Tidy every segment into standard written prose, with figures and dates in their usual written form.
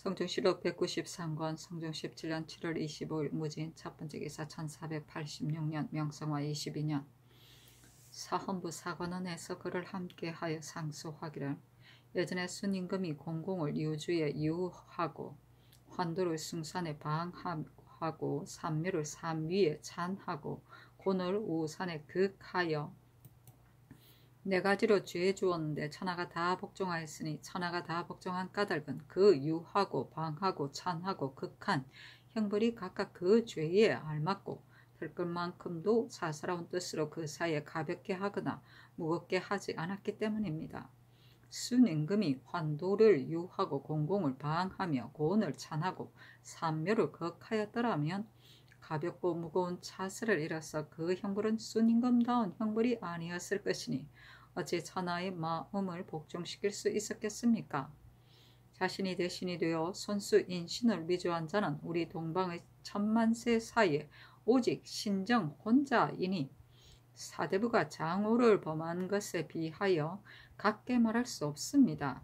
성중실록 193권 성중 17년 7월 25일 무진 첫번째 기사 1486년 명성화 22년 사헌부 사관원에서 그를 함께하여 상소하기를 예전에 순임금이 공공을 유주에 유하고 환도를 숭산에 방하고 삼묘를 삼위에 찬하고 곤을 우산에 극하여 네 가지로 죄 주었는데 천하가 다 복종하였으니 천하가 다 복종한 까닭은 그 유하고 방하고 찬하고 극한 형벌이 각각 그 죄에 알맞고 들것만큼도 사사로운 뜻으로 그 사이에 가볍게 하거나 무겁게 하지 않았기 때문입니다. 순임금이 환도를 유하고 공공을 방하며 고언을 찬하고 삼묘를 극하였더라면 가볍고 무거운 차세를 잃어서 그 형벌은 순임금다운 형벌이 아니었을 것이니 어찌 천하의 마음을 복종시킬 수 있었겠습니까? 자신이 대신이 되어 손수 인신을 위조한 자는 우리 동방의 천만세 사이에 오직 신정 혼자이니 사대부가 장호를 범한 것에 비하여 각게 말할 수 없습니다.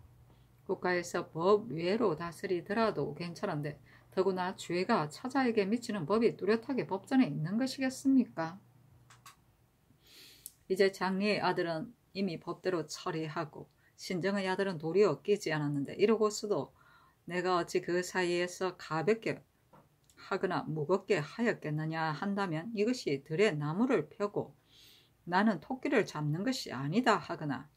국가에서 법 외로 다스리더라도 괜찮은데 더구나 죄가 처자에게 미치는 법이 뚜렷하게 법전에 있는 것이겠습니까? 이제 장리의 아들은 이미 법대로 처리하고 신정의 아들은 도리어 끼지 않았는데 이러고서도 내가 어찌 그 사이에서 가볍게 하거나 무겁게 하였겠느냐 한다면 이것이 들에 나무를 펴고 나는 토끼를 잡는 것이 아니다 하거나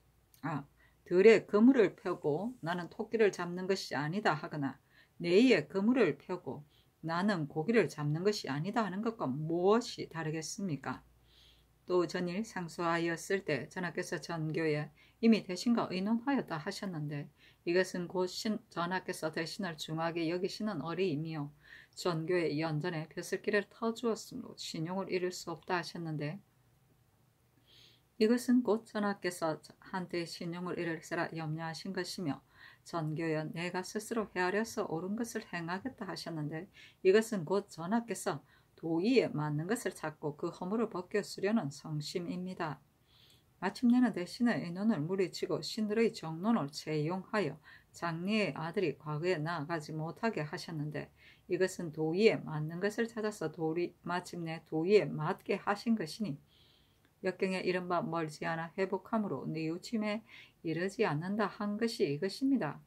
들에 그물을 펴고 나는 토끼를 잡는 것이 아니다 하거나 내에 그물을 펴고 나는 고기를 잡는 것이 아니다 하는 것과 무엇이 다르겠습니까? 또 전일 상소하였을 때 전하께서 전교에 이미 대신과 의논하였다 하셨는데 이것은 곧 전하께서 대신을 중하게 여기시는 어리이며 전교의 연전에 벼슬길을 터주었으므로 신용을 잃을 수 없다 하셨는데 이것은 곧 전하께서 한때 신용을 잃을세라 염려하신 것이며 전교여 내가 스스로 헤아려서 옳은 것을 행하겠다 하셨는데 이것은 곧 전하께서 도의에 맞는 것을 찾고 그 허물을 벗겨쓰려는 성심입니다. 마침내는 대신의 의논을 무리치고 신들의 정론을 채용하여 장리의 아들이 과거에 나아가지 못하게 하셨는데 이것은 도의에 맞는 것을 찾아서 마침내 도의에 맞게 하신 것이니 역경에 이른바 멀지 않아 회복함으로 뉘우침에 이르지 않는다 한 것이 이것입니다.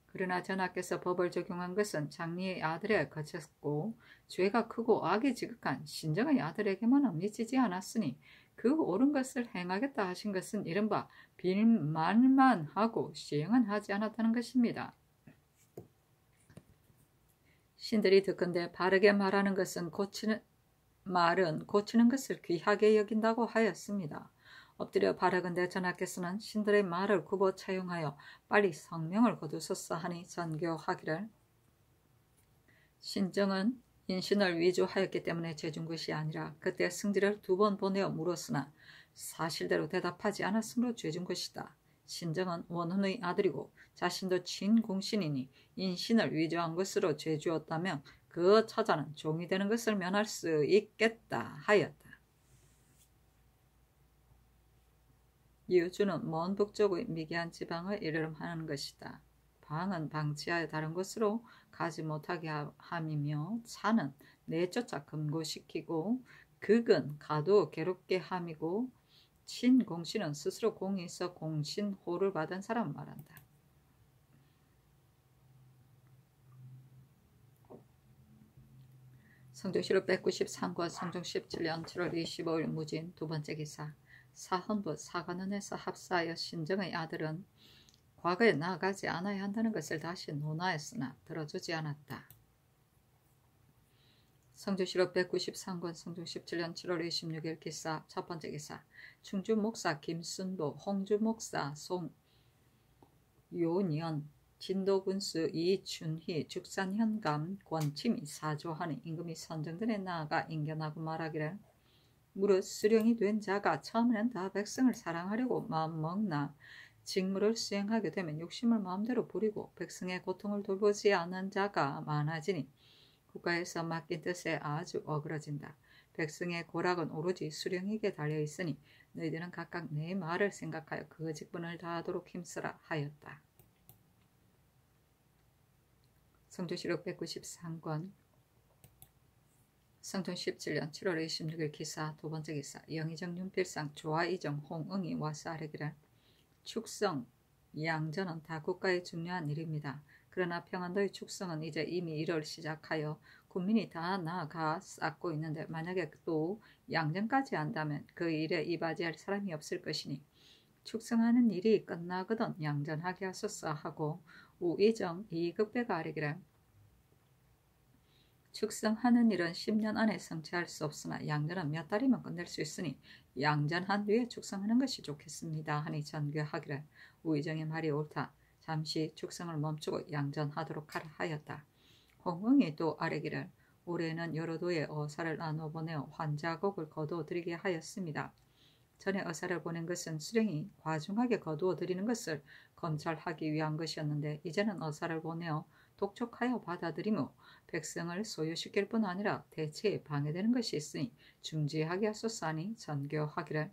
그러나 전하께서 법을 적용한 것은 장리의 아들에 그쳤고 죄가 크고 악이 지극한 신정의 아들에게만은 미치지 않았으니 그 옳은 것을 행하겠다 하신 것은 이른바 빈말만 하고 시행은 하지 않았다는 것입니다. 신들이 듣건대 바르게 말하는 것은 고치는 것을 귀하게 여긴다고 하였습니다. 엎드려 바라건대 전하께서는 신들의 말을 굽어 차용하여 빨리 성명을 거두소서 하니 전교하기를 신정은 인신을 위조하였기 때문에 죄준 것이 아니라 그때 승지를 2번 보내어 물었으나 사실대로 대답하지 않았으므로 죄준 것이다. 신정은 원훈의 아들이고 자신도 친공신이니 인신을 위조한 것으로 죄주었다면 그 처자는 종이 되는 것을 면할 수 있겠다 하였다. 유주는 먼 북쪽의 미개한 지방을 이르름하는 것이다. 방은 방치하여 다른 곳으로 가지 못하게 함이며 차는 내쫓아 금고시키고 극은 가도 괴롭게 함이고 친공신은 스스로 공이 있어 공신호를 받은 사람 말한다. 성중실록 193권 성중 17년 7월 25일 무진 두번째 기사 사헌부 사관원에서 합사하여 신정의 아들은 과거에 나아가지 않아야 한다는 것을 다시 논하였으나 들어주지 않았다. 성중실록 193권 성중 17년 7월 26일 기사 첫번째 기사 충주 목사 김순보, 홍주 목사 송요년, 진도군수 이춘희, 죽산현감, 권침이 사조하니 임금이 선정들에 나아가 인견하고 말하기를 무릇 수령이 된 자가 처음에는 다 백성을 사랑하려고 마음먹나 직무를 수행하게 되면 욕심을 마음대로 부리고 백성의 고통을 돌보지 않는 자가 많아지니 국가에서 맡긴 뜻에 아주 어그러진다. 백성의 고락은 오로지 수령에게 달려있으니 너희들은 각각 내 말을 생각하여 그 직분을 다하도록 힘쓰라 하였다. 성조실록 193권 성종 17년 7월 26일 기사 두번째 기사 영의정 윤필상 조화이정 홍응이 와서 아뢰기를 축성 양전은 다 국가의 중요한 일입니다. 그러나 평안도의 축성은 이제 이미 일을 시작하여 군민이 다 나아가 쌓고 있는데 만약에 또 양전까지 한다면 그 일에 이바지할 사람이 없을 것이니 축성하는 일이 끝나거든 양전하게 하소서 하고 우이정 이극배가 아뢰기를 축성하는 일은 10년 안에 성취할 수 없으나 양전은 몇 달이면 끝낼 수 있으니 양전한 뒤에 축성하는 것이 좋겠습니다 하니 전교하기를 우의정의 말이 옳다. 잠시 축성을 멈추고 양전하도록 하라 하였다. 홍응이 또 아뢰기를 올해는 여러 도에 어사를 나눠 보내어 환자곡을 거두어 드리게 하였습니다. 전에 어사를 보낸 것은 수령이 과중하게 거두어 드리는 것을 검찰하기 위한 것이었는데 이제는 어사를 보내어 독촉하여 받아들이며 백성을 소유시킬 뿐 아니라 대체에 방해되는 것이 있으니 중지하게 하소서 하니 전교하기를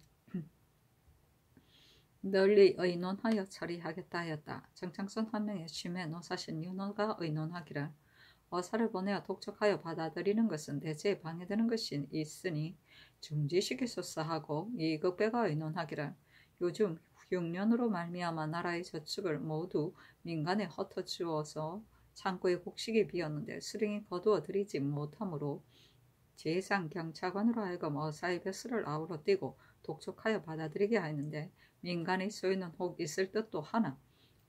널리 의논하여 처리하겠다 하였다. 정창손 한 명의 취매 노사신 윤호가 의논하기를 어사를 보내어 독촉하여 받아들이는 것은 대체에 방해되는 것이 있으니 중지시키소서 하고 이극배가 의논하기를 요즘 흉년으로 말미암아 나라의 저축을 모두 민간에 흩어주어서 창고에 곡식이 비었는데 수령이 거두어 들이지 못하므로 제상경차관으로 하여금 어사의 벼슬을 아우러 띄고 독촉하여 받아들이게 하였는데 민간의 소유는 혹 있을 듯도 하나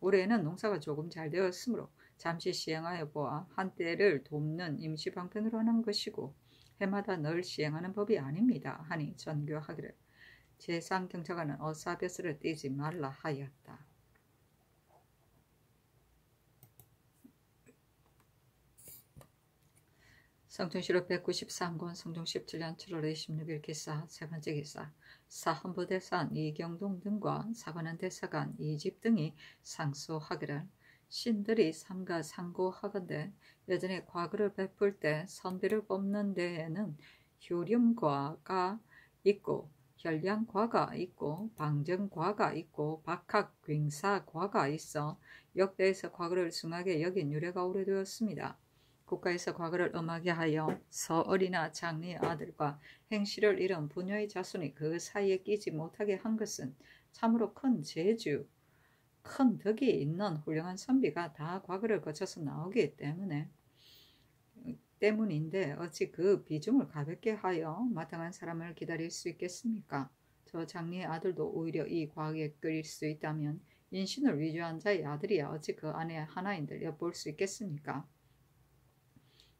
올해는 농사가 조금 잘 되었으므로 잠시 시행하여 보아 한때를 돕는 임시방편으로 하는 것이고 해마다 늘 시행하는 법이 아닙니다 하니 전교하기를 제상경차관은 어사 벼슬을 띄지 말라 하였다. 성종실록 193권 성종 17년 7월 26일 기사 세번째 기사 사헌부대사관 이경동 등과 사관원 대사관 이집 등이 상소하기를 신들이 삼가 상고하건대 예전에 과거를 베풀 때 선비를 뽑는 데에는 효림과가 있고 혈량과가 있고 방정과가 있고 박학귀사과가 있어 역대에서 과거를 숭하게 여긴 유래가 오래되었습니다. 국가에서 과거를 엄하게 하여 서얼이나 장리의 아들과 행실을 잃은 부녀의 자손이 그 사이에 끼지 못하게 한 것은 참으로 큰 재주, 큰 덕이 있는 훌륭한 선비가 다 과거를 거쳐서 나오기 때문인데 어찌 그 비중을 가볍게 하여 마땅한 사람을 기다릴 수 있겠습니까? 저 장리의 아들도 오히려 이 과거에 끌릴 수 있다면 인신을 위조한 자의 아들이야 어찌 그 안에 하나인들 엿볼 수 있겠습니까?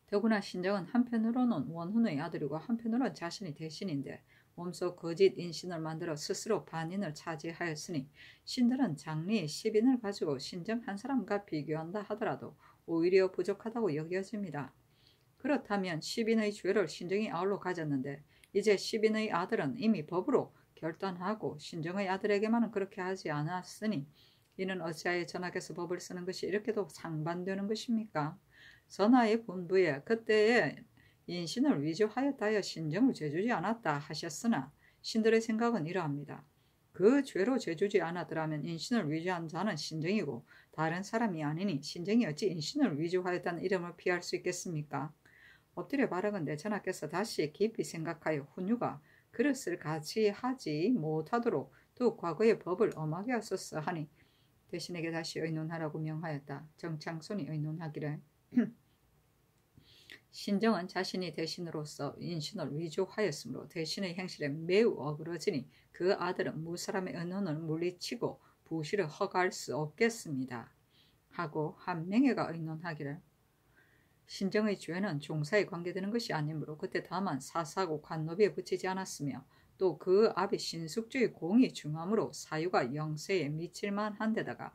더구나 신정은 한편으로는 원훈의 아들이고 한편으로는 자신이 대신인데 몸소 거짓 인신을 만들어 스스로 반인을 차지하였으니 신들은 장리의 10인을 가지고 신정 한 사람과 비교한다 하더라도 오히려 부족하다고 여겨집니다. 그렇다면 10인의 죄를 신정이 아울러 가졌는데 이제 10인의 아들은 이미 법으로 결단하고 신정의 아들에게만은 그렇게 하지 않았으니 이는 어찌하여 전하께서 법을 쓰는 것이 이렇게도 상반되는 것입니까? 전하의 분부에 그때에 인신을 위조하였다 하여 신정을 죄주지 않았다 하셨으나 신들의 생각은 이러합니다. 그 죄로 죄주지 않았더라면 인신을 위조한 자는 신정이고 다른 사람이 아니니 신정이 어찌 인신을 위조하였다는 이름을 피할 수 있겠습니까? 엎드려 바라건대 전하께서 다시 깊이 생각하여 훈유가 그릇을 같이 하지 못하도록 또 과거의 법을 엄하게 하소서 하니 대신에게 다시 의논하라고 명하였다. 정창손이 의논하기를 신정은 자신이 대신으로서 인신을 위조하였으므로 대신의 행실에 매우 어그러지니 그 아들은 무사람의 의논을 물리치고 부실을 허가할 수 없겠습니다. 하고 한 명예가 의논하기를 신정의 죄는 종사에 관계되는 것이 아니므로 그때 다만 사사고 관노비에 붙이지 않았으며 또 그 앞에 신숙주의 공이 중함으로 사유가 영세에 미칠만 한데다가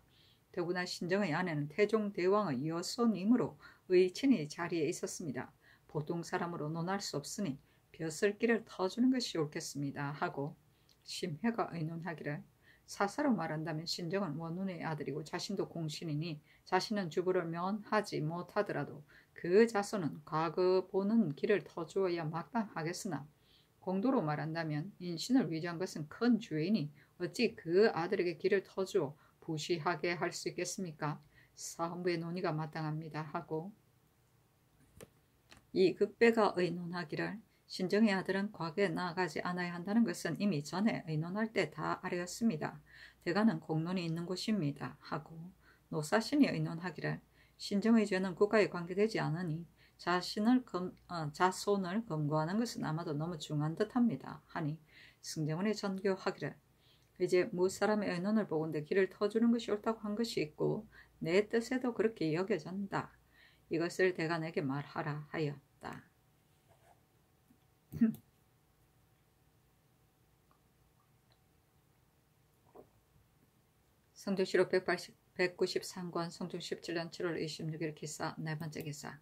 더구나 신정의 아내는 태종대왕의 여손이므로 의친이 자리에 있었습니다. 보통 사람으로 논할 수 없으니 벼슬길을 터주는 것이 옳겠습니다. 하고 심회가 의논하기를 사사로 말한다면 신정은 원훈의 아들이고 자신도 공신이니 자신은 주부를 면하지 못하더라도 그 자손은 과거 보는 길을 터주어야 마땅하겠으나 공도로 말한다면 인신을 위조한 것은 큰 죄이니 어찌 그 아들에게 길을 터주어 부시하게 할 수 있겠습니까? 사헌부의 논의가 마땅합니다. 하고 이 극배가 의논하기를 신정의 아들은 과거에 나아가지 않아야 한다는 것은 이미 전에 의논할 때 다 알았습니다. 대가는 공론이 있는 곳입니다. 하고 노사신이 의논하기를 신정의 죄는 국가에 관계되지 않으니 자손을 검거하는 것은 아마도 너무 중한 듯합니다. 하니 승정원이 전교하기를 이제 무사람의 의논을 보건대 길을 터주는 것이 옳다고 한 것이 있고 내 뜻에도 그렇게 여겨진다. 이것을 대가 내게 말하라 하였다. 성조실록 193권 성종 17년 7월 26일 기사 네 번째 기사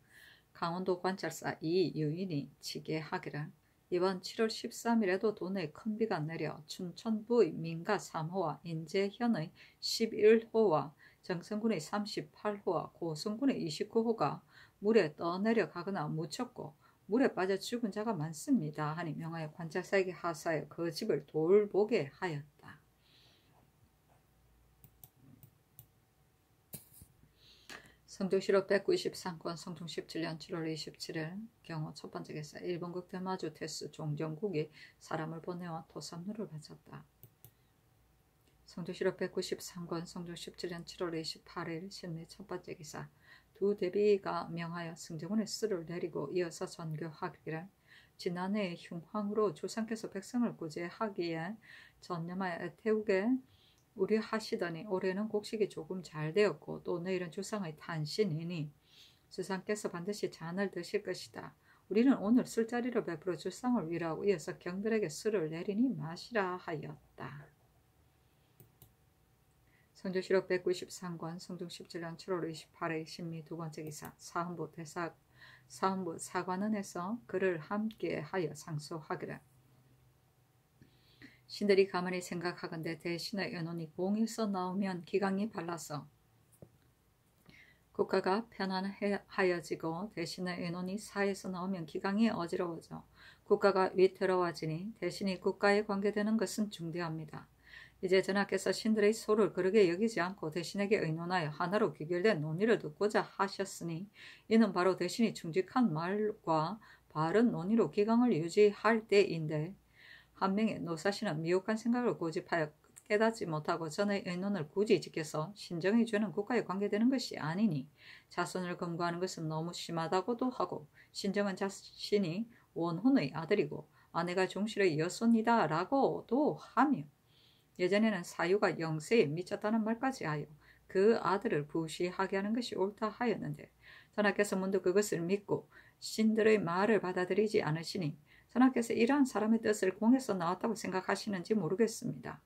강원도 관찰사 이유인이 치계하기를 이번 7월 13일에도 도내에 큰 비가 내려 춘천부의 민가 3호와 인제현의 11호와 정선군의 38호와 고성군의 29호가 물에 떠내려가거나 묻혔고 물에 빠져 죽은 자가 많습니다. 하니 명하여 관찰사에게 하사하여 그 집을 돌보게 하였다. 성조실록 193권 성종 17년 7월 27일 경호 첫 번째 기사 일본국 대마주 테스 종정국이 사람을 보내와 토삼루를 바쳤다. 성조실록 193권 성종 17년 7월 28일 신의 첫 번째 기사 두 대비가 명하여 승정원의 쓰를 내리고 이어서 전교하기를 지난해 흉황으로 조상께서 백성을 구제하기에 전념하여 애태우게 우려하시더니 올해는 곡식이 조금 잘 되었고 또 내일은 주상의 탄신이니 주상께서 반드시 잔을 드실 것이다. 우리는 오늘 술자리를 베풀어 주상을 위로하고 이어서 경들에게 술을 내리니 마시라 하였다. 성조실록 193권 성종 17년 7월 28일 신미 두 번째 기사 사헌부 사관원에서 그를 함께하여 상소하기를 신들이 가만히 생각하건대 대신의 의논이 공에서 나오면 기강이 발라서 국가가 편안하여지고 대신의 의논이 사에서 나오면 기강이 어지러워져 국가가 위태로워지니 대신이 국가에 관계되는 것은 중대합니다. 이제 전하께서 신들의 소를 그르게 여기지 않고 대신에게 의논하여 하나로 귀결된 논의를 듣고자 하셨으니 이는 바로 대신이 충직한 말과 바른 논의로 기강을 유지할 때인데 한 명의 노사신은 미혹한 생각을 고집하여 깨닫지 못하고 전의 의논을 굳이 지켜서 신정의 죄는 국가에 관계되는 것이 아니니 자손을 검거하는 것은 너무 심하다고도 하고 신정은 자신이 원혼의 아들이고 아내가 종실의 여손이다 라고도 하며 예전에는 사유가 영세에 미쳤다는 말까지 하여 그 아들을 부시하게 하는 것이 옳다 하였는데 전하께서 문득 그것을 믿고 신들의 말을 받아들이지 않으시니 전하께서 이러한 사람의 뜻을 공에서 나왔다고 생각하시는지 모르겠습니다.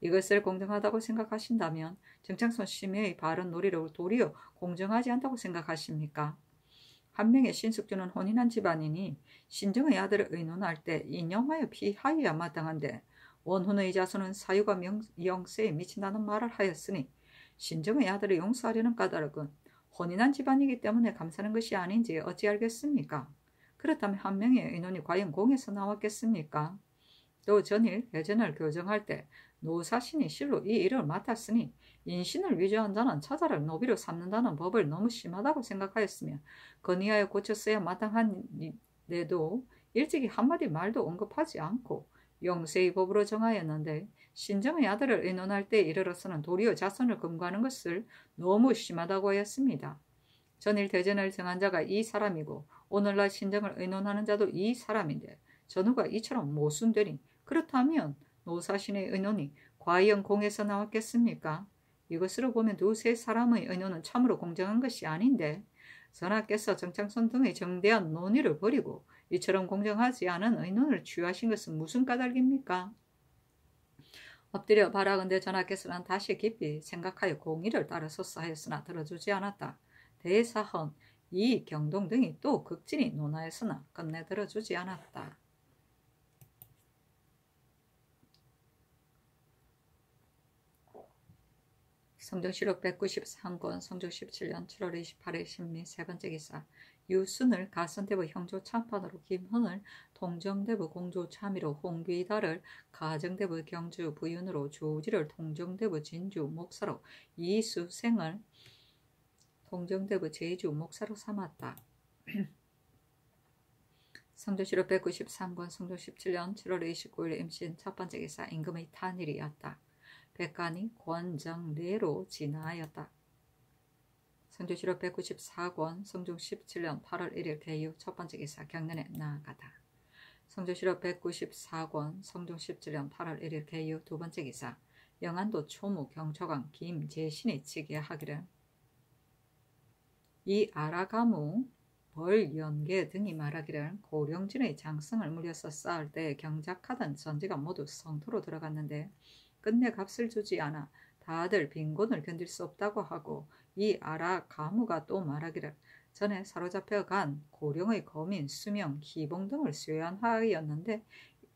이것을 공정하다고 생각하신다면 정창손 심의의 바른 논리를 도리어 공정하지 않다고 생각하십니까? 한 명의 신숙주는 혼인한 집안이니 신정의 아들을 의논할 때 인용하여 피하여야 마땅한데 원혼의 자손은 사유가 영세에 미친다는 말을 하였으니 신정의 아들을 용서하려는 까닭은 혼인한 집안이기 때문에 감사하는 것이 아닌지 어찌 알겠습니까? 그렇다면 한 명의 의논이 과연 공에서 나왔겠습니까? 또 전일 대전을 교정할 때 노사신이 실로 이 일을 맡았으니 인신을 위조한 자는 처자를 노비로 삼는다는 법을 너무 심하다고 생각하였으며 건의하여 고쳤어야 마땅한데도 일찍이 한마디 말도 언급하지 않고 영세의 법으로 정하였는데 신정의 아들을 의논할 때 이르러서는 도리어 자손을 검거하는 것을 너무 심하다고 하였습니다. 전일 대전을 정한 자가 이 사람이고 오늘날 신정을 의논하는 자도 이 사람인데 전후가 이처럼 모순되니 그렇다면 노사신의 의논이 과연 공에서 나왔겠습니까? 이것으로 보면 두세 사람의 의논은 참으로 공정한 것이 아닌데 전하께서 정창손 등의 정대한 논의를 버리고 이처럼 공정하지 않은 의논을 취하신 것은 무슨 까닭입니까? 엎드려 바라건대 전하께서는 다시 깊이 생각하여 공의를 따르소서 하였으나 들어주지 않았다. 대사헌, 이 경동 등이 또 극진히 논하였으나 끝내 들어주지 않았다. 성정실록 193권 성종 17년 7월 28일 신미 세 번째 기사 유순을 가선대부 형조 참판으로 김헌을 통정대부 공조 참의로 홍귀달을 가정대부 경주 부윤으로 조지를 통정대부 진주 목사로 이수생을 통정대부 제주 목사로 삼았다. 성조실록 193권 성조 17년 7월 29일 임신 첫 번째 기사 임금의 탄일이었다. 백관이 권정례로 진하였다. 성조실록 194권 성종 17년 8월 1일 개유 첫 번째 기사 경년에 나아가다. 성조실록 194권 성종 17년 8월 1일 개유 두 번째 기사 영안도 초무 경초강 김재신이 치게하기를 이 아라가무 벌연계 등이 말하기를 고령진의 장성을 물려서 쌓을 때 경작하던 전지가 모두 성토로 들어갔는데 끝내 값을 주지 않아 다들 빈곤을 견딜 수 없다고 하고 이 아라가무가 또 말하기를 전에 사로잡혀간 고령의 거민 수명 희봉 등을 수여하였는데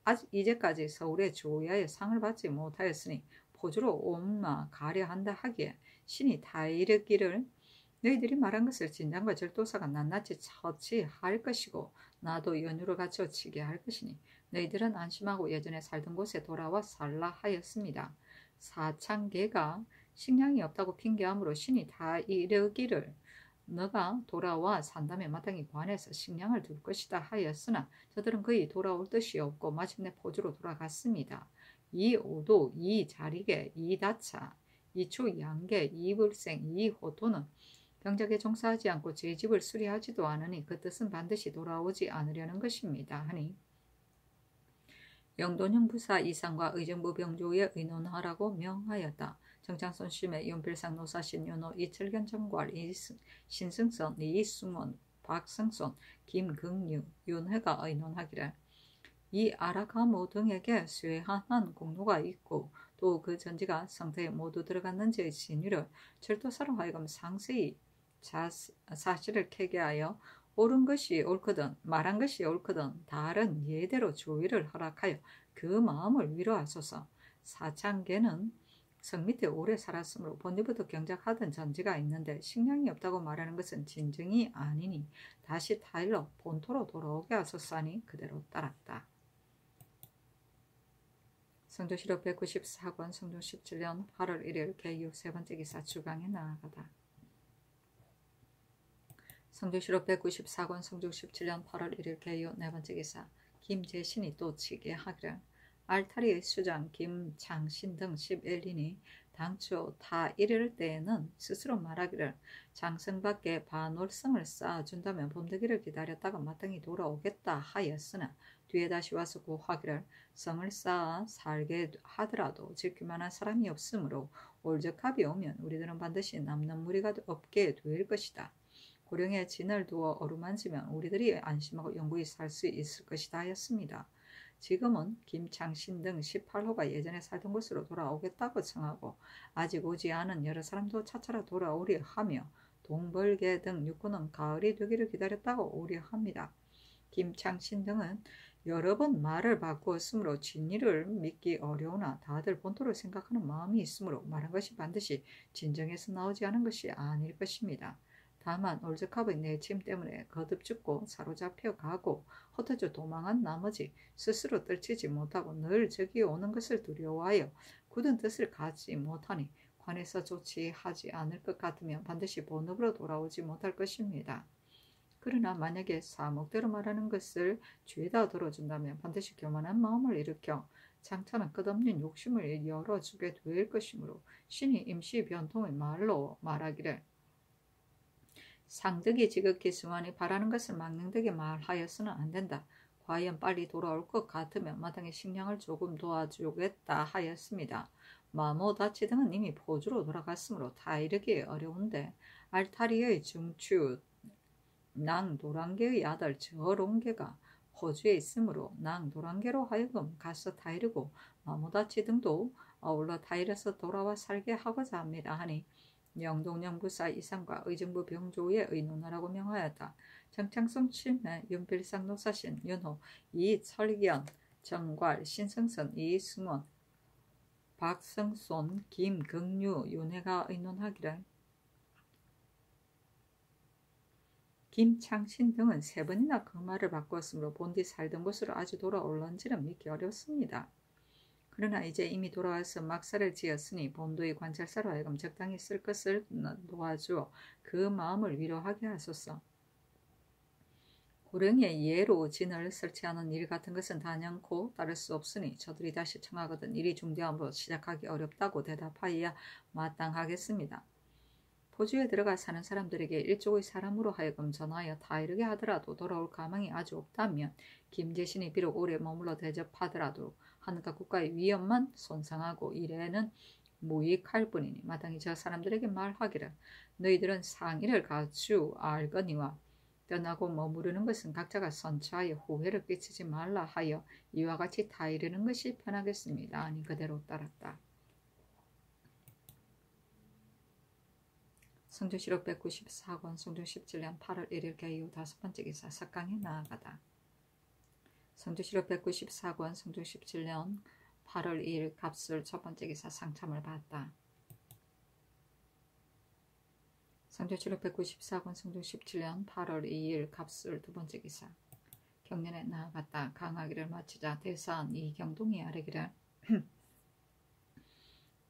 아직 이제까지 서울의 조야의 상을 받지 못하였으니 포주로 옮아 가려 한다 하기에 신이 다 이르기를 너희들이 말한 것을 진장과 절도사가 낱낱이 처치할 것이고 나도 연유를 갖춰 치게 할 것이니 너희들은 안심하고 예전에 살던 곳에 돌아와 살라 하였습니다. 사창계가 식량이 없다고 핑계함으로 신이 다 이르기를 너가 돌아와 산다면 마땅히 관에서 식량을 둘 것이다 하였으나 저들은 거의 돌아올 뜻이 없고 마침내 포주로 돌아갔습니다. 이 오도, 이 자리개, 이 다차, 이초 양계, 이 불생, 이 호토는 병작에 종사하지 않고 제 집을 수리하지도 않으니 그 뜻은 반드시 돌아오지 않으려는 것입니다. 하니 영돈형 부사 이상과 의정부 병조에 의논하라고 명하였다. 정창손 심의 윤필상 노사신 윤호 이철견 정괄 신승선 이승원 박승손 김긍유 윤회가 의논하기를 이 아라가모 등에게 쇠한한 공로가 있고 또 그 전지가 성터에 모두 들어갔는지의 진위를 철도사로 하여금 상세히 사실을 캐게 하여 옳은 것이 옳거든 말한 것이 옳거든 다른 예대로 조의를 허락하여 그 마음을 위로하소서. 사창계는 성 밑에 오래 살았으므로 본디부터 경작하던 전지가 있는데 식량이 없다고 말하는 것은 진정이 아니니 다시 타일러 본토로 돌아오게 하소서 하니 그대로 따랐다. 성조실록 194권 성종 17년 8월 1일 개유 세 번째 기사 주강에 나아가다. 성조실록 194권 성종 17년 8월 1일 개유 네 번째 기사 김재신이 또 치게 하기를 알타리의 수장 김창신 등 11인이 당초 다 이를 때에는 스스로 말하기를 장성밖에 반월성을 쌓아준다면 봄되기를 기다렸다가 마땅히 돌아오겠다 하였으나 뒤에 다시 와서 고하기를 성을 쌓아 살게 하더라도 지킬만한 사람이 없으므로 올적합이 오면 우리들은 반드시 남는 무리가 없게 될 것이다. 고령의 진을 두어 어루만지면 우리들이 안심하고 영구히 살 수 있을 것이다 하였습니다. 지금은 김창신 등 18호가 예전에 살던 곳으로 돌아오겠다고 청하고 아직 오지 않은 여러 사람도 차차라 돌아오려 하며 동벌계 등 육군은 가을이 되기를 기다렸다고 오려 합니다. 김창신 등은 여러 번 말을 바꾸었으므로 진리를 믿기 어려우나 다들 본토를 생각하는 마음이 있으므로 말한 것이 반드시 진정에서 나오지 않은 것이 아닐 것입니다. 다만 올적합의 내침 때문에 거듭 죽고 사로잡혀 가고 흩어져 도망한 나머지 스스로 떨치지 못하고 늘 저기 오는 것을 두려워하여 굳은 뜻을 갖지 못하니 관에서 조치하지 않을 것 같으면 반드시 본업으로 돌아오지 못할 것입니다. 그러나 만약에 사목대로 말하는 것을 죄다 들어준다면 반드시 교만한 마음을 일으켜 장차는 끝없는 욕심을 열어주게 될 것이므로 신이 임시 변통의 말로 말하기를 상득이 지극히 승환이 바라는 것을 망령되게 말하여서는 안 된다. 과연 빨리 돌아올 것 같으면 마땅히 식량을 조금 도와주겠다 하였습니다. 마모다치 등은 이미 포주로 돌아갔으므로 다 이르기 어려운데 알타리의 중추 낭도랑계의 아들 저롱계가 호주에 있으므로 낭도랑계로 하여금 가서 타이르고 마모다치 등도 아울러 타이르서 돌아와 살게 하고자 합니다 하니 영동령 부사 이상과 의정부 병조에 의논하라고 명하였다. 정창성 칠매 윤필상 노사신 윤호 이철견 정괄 신성선 이승원 박성손 김긍유 윤회가 의논하기를 김창신 등은 세 번이나 그 말을 바꾸었으므로 본디 살던 곳으로 아주 돌아올런지는 믿기 어렵습니다. 그러나 이제 이미 돌아와서 막사를 지었으니 본도의 관찰사로 하여금 적당히 쓸 것을 도와주어 그 마음을 위로하게 하소서. 고령의 예로 진을 설치하는 일 같은 것은 단연코 따를 수 없으니 저들이 다시 청하거든 일이 중대함으로 시작하기 어렵다고 대답하여야 마땅하겠습니다. 포주에 들어가 사는 사람들에게 일족의 사람으로 하여금 전하여 타이르게 하더라도 돌아올 가망이 아주 없다면 김제신이 비록 오래 머물러 대접하더라도 한가 국가의 위엄만 손상하고 일에는 무익할 뿐이니 마땅히 저 사람들에게 말하기를 너희들은 상의를 갖추 알거니와 떠나고 머무르는 것은 각자가 선처하여 후회를 끼치지 말라 하여 이와 같이 타이르는 것이 편하겠습니다. 아니 그대로 따랐다. 성조실록 194권 성종 17년 8월 1일 개요 5번째 기사 석강에 나아가다. 성조실록 194권 성종 17년 8월 2일 갑술 첫번째 기사 상참을 받다. 성조실록 194권 성종 17년 8월 2일 갑술 두번째 기사 경년에 나아갔다. 강하기를 마치자 대사한 이경동이 아뢰기를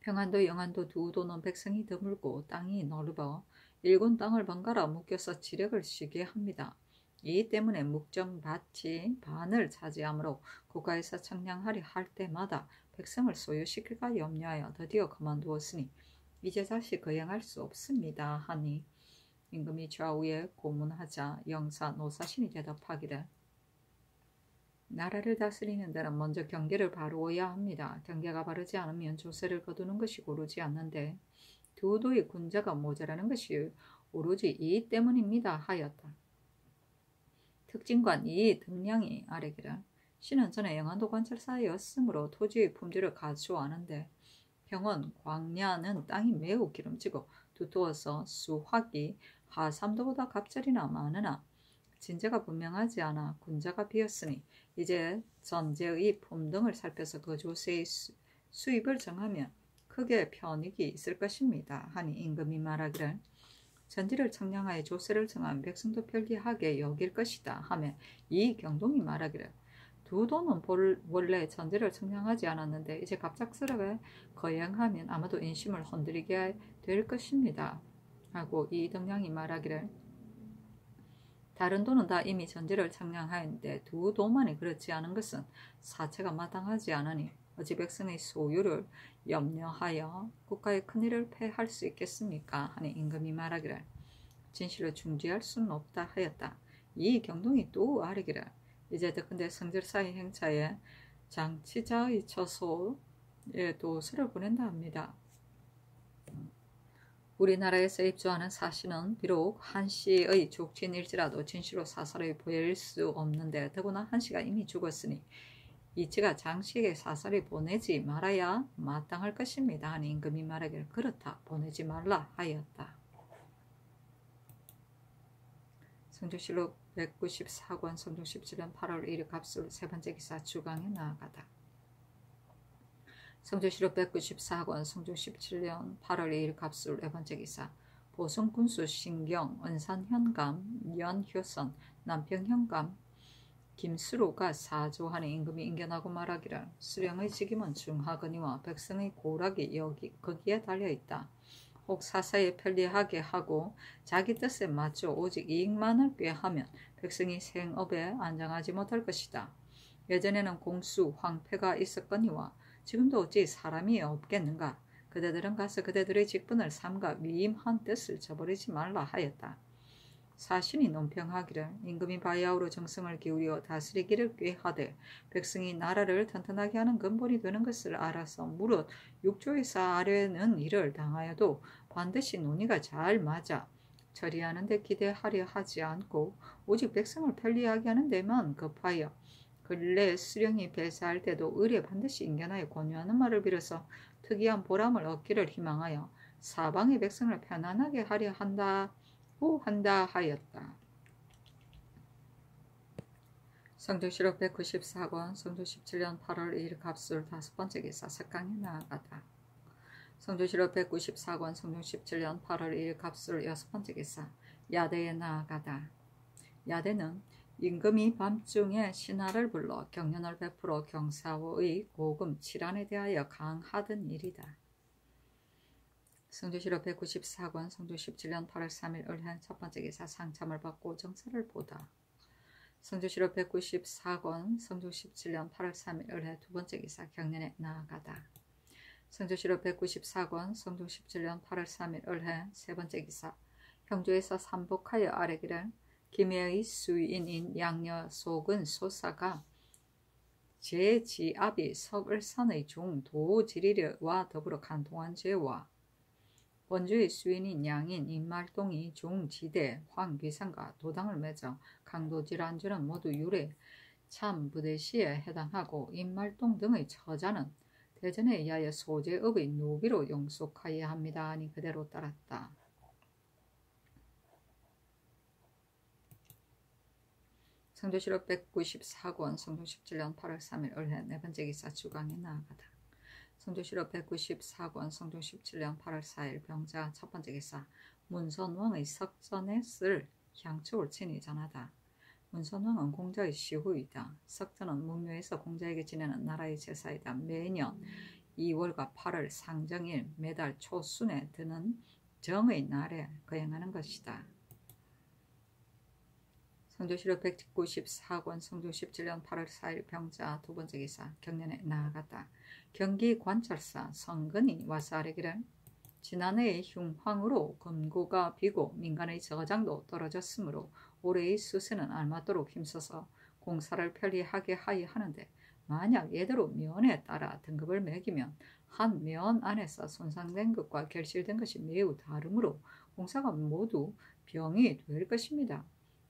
평안도 영안도 두 도는 백성이 드물고 땅이 넓어 일군 땅을 번갈아 묶여서 지력을 쉬게 합니다. 이 때문에 묵정밭이 반을 차지하므로 국가에서 청량하리 할 때마다 백성을 소유시킬까 염려하여 드디어 그만두었으니 이제 다시 거행할 수 없습니다 하니 임금이 좌우에 고문하자 영사 노사신이 대답하기를 나라를 다스리는 데는 먼저 경계를 바루어야 합니다. 경계가 바르지 않으면 조세를 거두는 것이 고르지 않는데 두 도의 군자가 모자라는 것이 오로지 이 때문입니다 하였다. 특진관 이 등량이 아뢰기를 신은 전에 영안도 관찰사였으므로 토지의 품질을 갖추어하는데 평원, 광야는 땅이 매우 기름지고 두터워서 수확이 하삼도보다 갑절이나 많으나 진제가 분명하지 않아 군자가 비었으니 이제 전제의 품 등을 살펴서 그 조세의 수입을 정하면 크게 편익이 있을 것입니다 하니 임금이 말하기를 전지를 청량하여 조세를 정하면 백성도 편리하게 여길 것이다 하며 이 경동이 말하기를 두 도는 원래 전제를 청량하지 않았는데 이제 갑작스럽게 거행하면 아마도 인심을 흔들리게 될 것입니다 하고 이 등량이 말하기를 다른 도는 다 이미 전제를 청량하였는데 두 도만이 그렇지 않은 것은 사체가 마땅하지 않으니 어찌 백성의 소유를 염려하여 국가의 큰일을 패할 수 있겠습니까? 하니 임금이 말하기를 진실로 중지할 수는 없다 하였다. 이 경동이 또 아뢰기를 이제 듣건대 성질사의 행차에 장치자의 처소에 도서를 보낸다 합니다. 우리나라에서 입주하는 사신은 비록 한씨의 족친일지라도 진실로 사설에 보일 수 없는데 더구나 한씨가 이미 죽었으니 이치가 장씨에게 사설에 보내지 말아야 마땅할 것입니다 하니 임금이 말하기를 그렇다 보내지 말라 하였다. 성조실록 194권 성종 17년 8월 1일 갑술 세번째 기사 주강에 나아가다. 성조실록 194권 성종 17년 8월 2일 갑술 네번째 기사 보성군수 신경 은산현감 연효선 남평현감 김수로가 사조하는 임금이 인견하고 말하기를 수령의 직임은 중하거니와 백성의 고락이 거기에 달려있다. 혹 사사에 편리하게 하고 자기 뜻에 맞춰 오직 이익만을 꾀하면 백성이 생업에 안정하지 못할 것이다. 예전에는 공수, 황폐가 있었거니와 지금도 어찌 사람이 없겠는가. 그대들은 가서 그대들의 직분을 삼가 위임한 뜻을 저버리지 말라 하였다. 사신이 논평하기를 임금이 바야흐로 정성을 기울여 다스리기를 꾀하되 백성이 나라를 튼튼하게 하는 근본이 되는 것을 알아서 무릇 육조에서 아뢰는 일을 당하여도 반드시 논의가 잘 맞아 처리하는 데 기대하려 하지 않고 오직 백성을 편리하게 하는 데만 급하여 근래 수령이 배사할 때도 의례 반드시 인견하여 권유하는 말을 빌어서 특이한 보람을 얻기를 희망하여 사방의 백성을 편안하게 하려 한다 하였다. 성조실록 194권 성조 17년 8월 2일 갑술 5번째 기사 석강에 나아가다. 성조실록 194권 성종 17년 8월 2일 갑술 6번째 기사 야대에 나아가다. 야대는 임금이 밤중에 신하를 불러 경련을 베풀어 경사호의 고금 칠안에 대하여 강하던 일이다. 성조실록 194권 성종 17년 8월 3일 을hen 첫번째 기사 상참을 받고 정사를 보다. 성조실록 194권 성종 17년 8월 3일 을해 두 번째 기사 경년에 나아가다. 성조실록 194권 성종 17년 8월 3일 을해 세 번째 기사 형조에서 삼복하여 아뢰기를 김해의 수인인 양녀 속은 소사가 제 지압이 석을산의 중 도지리와 더불어 간통한 죄와 원주의 수인인 양인 임말동이 중지대 황귀상과 도당을 맺어 강도질한죄는 모두 유례 참부대시에 해당하고 임말동 등의 처자는 대전에 의하여 소재업의 노비로 용속하여야 합니다 하니 그대로 따랐다. 성조실록 194권 성종 17년 8월 3일 을해 네 번째 기사 주강에 나아가다. 성조실록 194권 성종 17년 8월 4일 병자 첫 번째 기사 문선왕의 석전에 쓸 향초를 친히 전하다. 문선왕은 공자의 시후이다. 석전은 문묘에서 공자에게 지내는 나라의 제사이다. 매년 2월과 8월 상정일 매달 초순에 드는 정의 날에 거행하는 것이다. 성조실록 194권 성종 17년 8월 4일 병자 두 번째 기사 경년에 나아갔다. 경기 관찰사 성근이 와서 아뢰기를 지난해의 흉황으로 금고가 비고 민간의 저장도 떨어졌으므로 올해의 수세는 알맞도록 힘써서 공사를 편리하게 하여 하는데 만약 예대로 면에 따라 등급을 매기면 한 면 안에서 손상된 것과 결실된 것이 매우 다르므로 공사가 모두 병이 될 것입니다.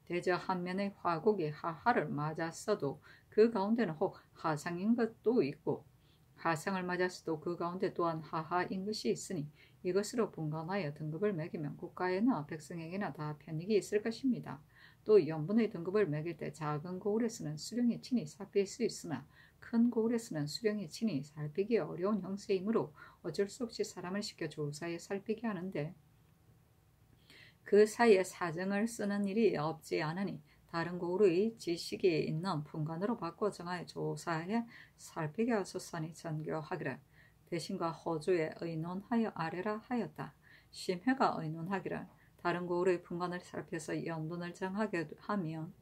대저 한 면의 화곡이 하하를 맞았어도 그 가운데는 혹 하상인 것도 있고 하상을 맞았어도 그 가운데 또한 하하인 것이 있으니 이것으로 분간하여 등급을 매기면 국가에나 백성에게나 다 편익이 있을 것입니다. 또 연분의 등급을 매길 때 작은 고을에서는 수령이 친히 살필 수 있으나 큰 고을에서는 수령이 친히 살피기 어려운 형세이므로 어쩔 수 없이 사람을 시켜 조사에 살피게 하는데 그 사이에 사정을 쓰는 일이 없지 않으니 다른 고을의 지식이 있는 분간으로 바꿔 정하여 조사해 살피게 하소서니 전교하기를 대신과 호주에 의논하여 아뢰라 하였다. 심회가 의논하기를 다른 고을의 분간을 살펴서 연분을 정하게 하면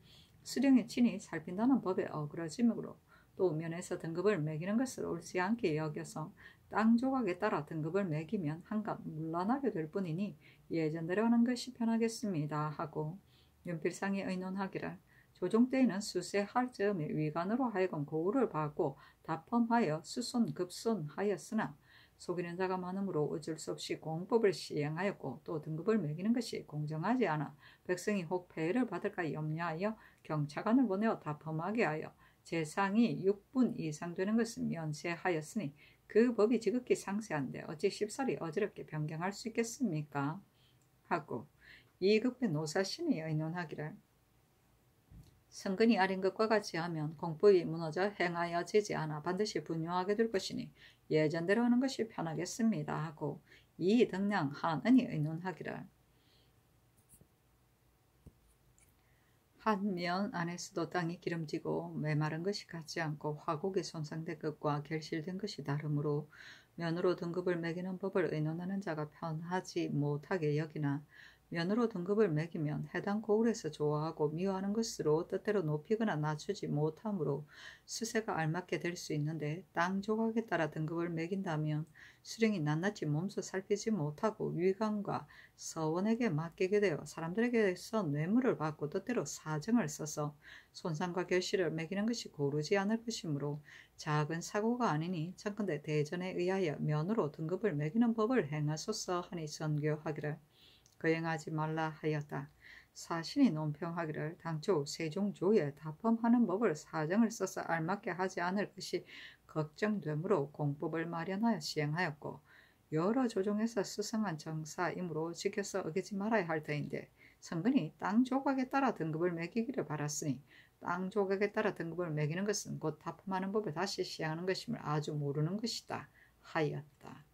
수령이 친히 살핀다는 법에 어그러짐으로 또 면에서 등급을 매기는 것을 옳지 않게 여겨서 땅 조각에 따라 등급을 매기면 한갓 물러나게 될 뿐이니 예전대로 하는 것이 편하겠습니다 하고 윤필상이 의논하기를 조종 때에는 수세할 즈음에 위관으로 하여금 고을을 받고 다펌하여 수손급손하였으나 속이는 자가 많으므로 어쩔 수 없이 공법을 시행하였고 또 등급을 매기는 것이 공정하지 않아 백성이 혹 폐해를 받을까 염려하여 경차관을 보내어 다펌하게 하여 재상이 6분 이상 되는 것은 면세하였으니 그 법이 지극히 상세한데 어찌 쉽사리 어지럽게 변경할 수 있겠습니까? 하고 이급의 노사신이 의논하기를 성근이 아린 것과 같이 하면 공법이 무너져 행하여지지 않아 반드시 분용하게 될 것이니 예전대로 하는 것이 편하겠습니다 하고 이등량 한은이 의논하기를 한 면 안에서도 땅이 기름지고 메마른 것이 같지 않고 화곡이 손상된 것과 결실된 것이 다르므로 면으로 등급을 매기는 법을 의논하는 자가 편하지 못하게 여기나 면으로 등급을 매기면 해당 고을에서 좋아하고 미워하는 것으로 뜻대로 높이거나 낮추지 못하므로 수세가 알맞게 될 수 있는데 땅 조각에 따라 등급을 매긴다면 수령이 낱낱이 몸소 살피지 못하고 위관과 서원에게 맡기게 되어 사람들에게서 뇌물을 받고 뜻대로 사정을 써서 손상과 결실을 매기는 것이 고르지 않을 것이므로 작은 사고가 아니니 청컨대 대전에 의하여 면으로 등급을 매기는 법을 행하소서 하니 전교하기를 거행하지 말라 하였다. 사신이 논평하기를 당초 세종조에 다펌하는 법을 사정을 써서 알맞게 하지 않을 것이 걱정되므로 공법을 마련하여 시행하였고 여러 조정에서 수성한 정사이므로 지켜서 어기지 말아야 할 터인데 성근이 땅 조각에 따라 등급을 매기기를 바랐으니 땅 조각에 따라 등급을 매기는 것은 곧 다펌하는 법을 다시 시행하는 것임을 아주 모르는 것이다 하였다.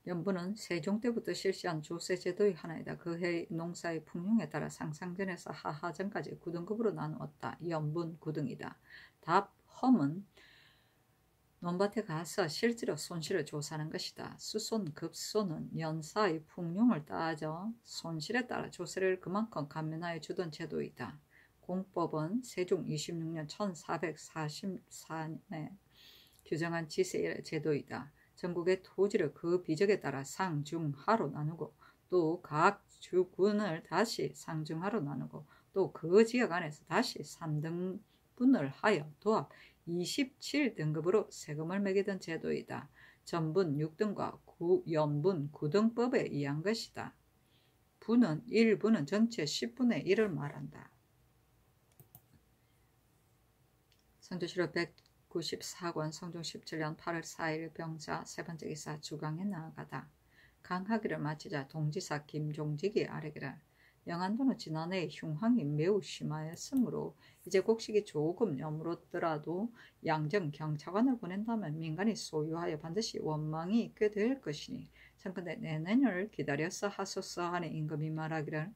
연분은 세종 때부터 실시한 조세제도의 하나이다. 그 해 농사의 풍흉에 따라 상상전에서 하하전까지 9등급으로 나누었다. 연분 9등이다. 답, 험은 논밭에 가서 실제로 손실을 조사하는 것이다. 수손, 급손은 연사의 풍룡을 따져 손실에 따라 조세를 그만큼 감면하여 주던 제도이다. 공법은 세종 26년 1444년에 규정한 지세 제도이다. 전국의 토지를 그 비적에 따라 상, 중, 하로 나누고 또 각 주군을 다시 상중하로 나누고 또 그 지역 안에서 다시 3등분을 하여 도합 27등급으로 세금을 매기던 제도이다. 전분 6등과 연분 9등법에 의한 것이다. 분은 1분은 전체 10분의 1을 말한다. 성조실록 194권 성종 17년 8월 4일 병자 세 번째 기사 주강에 나아가다. 강하기를 마치자 동지사 김종직이 아뢰기를 영안도는 지난해 흉황이 매우 심하였으므로 이제 곡식이 조금 여물었더라도 양정 경차관을 보낸다면 민간이 소유하여 반드시 원망이 있게 될 것이니 참건대 내년을 기다려서 하소서 하니 임금이 말하기를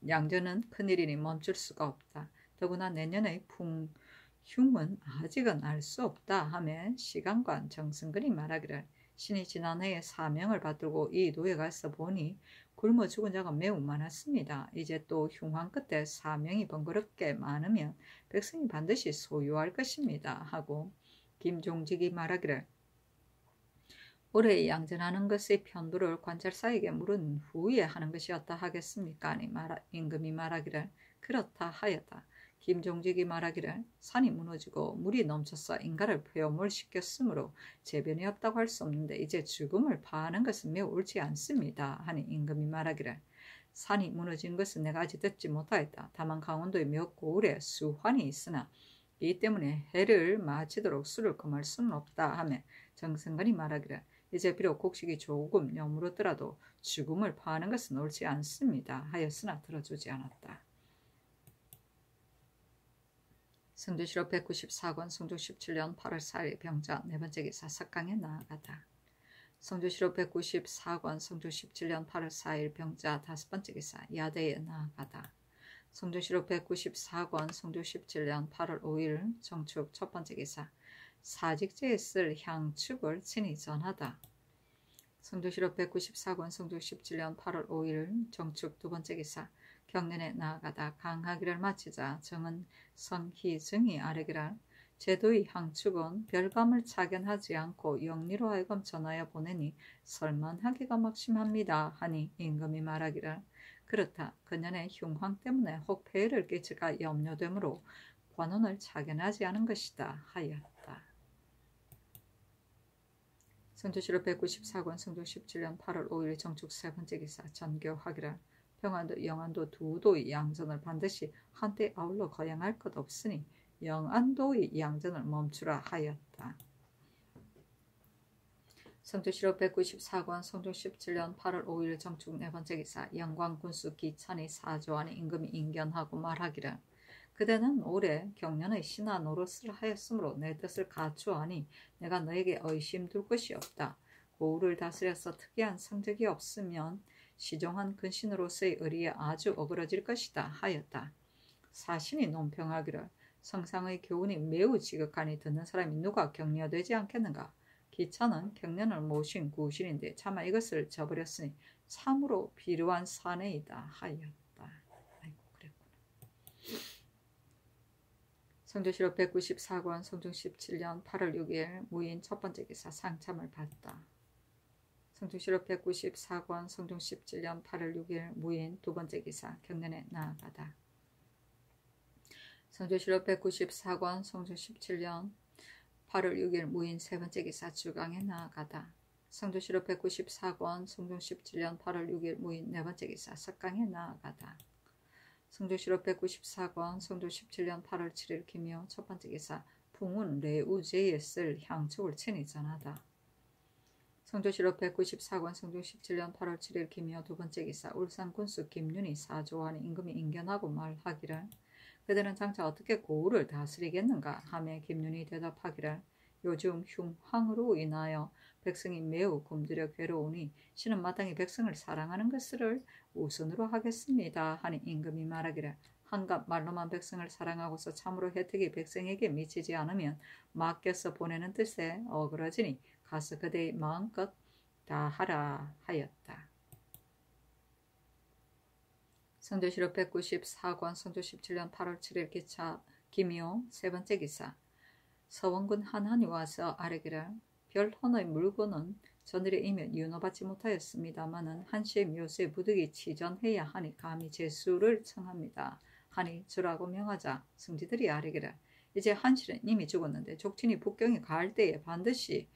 양전은 큰일이니 멈출 수가 없다. 더구나 내년의 풍흉은 아직은 알 수 없다 하며 시간관 정승근이 말하기를 신이 지난해에 사명을 받들고 이 노에 가서 보니 굶어 죽은 자가 매우 많았습니다. 이제 또 흉황 끝에 사명이 번거롭게 많으면 백성이 반드시 소유할 것입니다. 하고 김종직이 말하기를 올해 양전하는 것의 편부를 관찰사에게 물은 후에 하는 것이었다 하겠습니까? 아니 임금이 말하기를 그렇다 하였다. 김종직이 말하기를 산이 무너지고 물이 넘쳐서 인가를 폐허물시켰으므로 재변이 없다고 할 수 없는데 이제 죽음을 파하는 것은 매우 옳지 않습니다. 하니 임금이 말하기를 산이 무너진 것은 내가 아직 듣지 못하였다. 다만 강원도의 몇 고을에 수환이 있으나 이 때문에 해를 마치도록 술을 금할 수는 없다 하며 정승건이 말하기를 이제 비록 곡식이 조금 여물었더라도 죽음을 파하는 것은 옳지 않습니다. 하였으나 들어주지 않았다. 성조실록 194권 성종 17년 8월 4일 병자 네 번째 기사 석강에 나아가다. 성조실록 194권 성종 17년 8월 4일 병자 다섯 번째 기사 야대에 나아가다. 성조실록 194권 성종 17년 8월 5일 정축 첫 번째 기사 사직제에 쓸 향축을 친히 전하다. 성조실록 194권 성종 17년 8월 5일 정축 두 번째 기사 경련에 나아가다. 강하기를 마치자 정은 성희증이 아뢰기를 제도의 향축은 별감을 착연하지 않고 영리로 하여금 전하여 보내니 설만하기가 막심합니다. 하니 임금이 말하기를 그렇다. 그년의 흉황 때문에 혹 폐해를 끼칠까 염려되므로 관원을 착연하지 않은 것이다 하였다. 성조실록 194권 성종 17년 8월 5일 정축 세 번째 기사 전교하기를 평안도 영안도 두 도의 양전을 반드시 한때 아울러 거행할 것 없으니 영안도의 양전을 멈추라 하였다. 성조실록 194권 성종 17년 8월 5일 정축 네 번째 기사 영광군수 기찬이 사조하니 임금이 인견하고 말하기를 그대는 올해 경년의 신하 노릇을 하였으므로 내 뜻을 갖추하니 내가 너에게 의심 둘 것이 없다. 고을을 다스려서 특이한 성적이 없으면 시종한 근신으로서의 의리에 아주 어그러질 것이다 하였다. 사신이 논평하기를 성상의 교훈이 매우 지극하니 듣는 사람이 누가 격려되지 않겠는가. 기차는 경련을 모신 구신인데 차마 이것을 저버렸으니 참으로 비루한 사내이다 하였다. 아이고 그랬구나. 성조실록 194권 성종 17년 8월 6일 무인 첫 번째 기사 상참을 받다. 성종실록 194권 성종 17년 8월 6일 무인 두 번째 기사 경련에 나아가다. 성종실록 194권 성종 17년 8월 6일 무인 세 번째 기사 주강에 나아가다. 성종실록 194권 성종 17년 8월 6일 무인 네 번째 기사 석강에 나아가다. 성종실록 194권 성종 17년 8월 7일 기묘 첫 번째 기사 풍운 레우제에 쓸 향축을 친히 전하다. 성조실록 194권 성종 17년 8월 7일 기묘 두 번째 기사 울산군수 김윤이 사조하니 임금이 인견하고 말하기를 그들은 장차 어떻게 고을을 다스리겠는가 하며 김윤이 대답하기를 요즘 흉황으로 인하여 백성이 매우 굶주려 괴로우니 신은 마땅히 백성을 사랑하는 것을 우선으로 하겠습니다. 하니 임금이 말하기를 한갓 말로만 백성을 사랑하고서 참으로 혜택이 백성에게 미치지 않으면 맡겨서 보내는 뜻에 어그러지니 가서 그대의 마음껏 다 하라 하였다. 성조실록 194권 성조 17년 8월 7일 기차 김이호 세 번째 기사. 서원군 한한이 와서 아뢰기를 별헌의 물건은 전일에 이미 윤호받지 못하였습니다마는 한시의 묘수에 부득이 치전해야 하니 감히 제수를 청합니다. 하니 주라고 명하자 승지들이 아뢰기를 이제 한실은 이미 죽었는데 족친이 북경에 갈 때에 반드시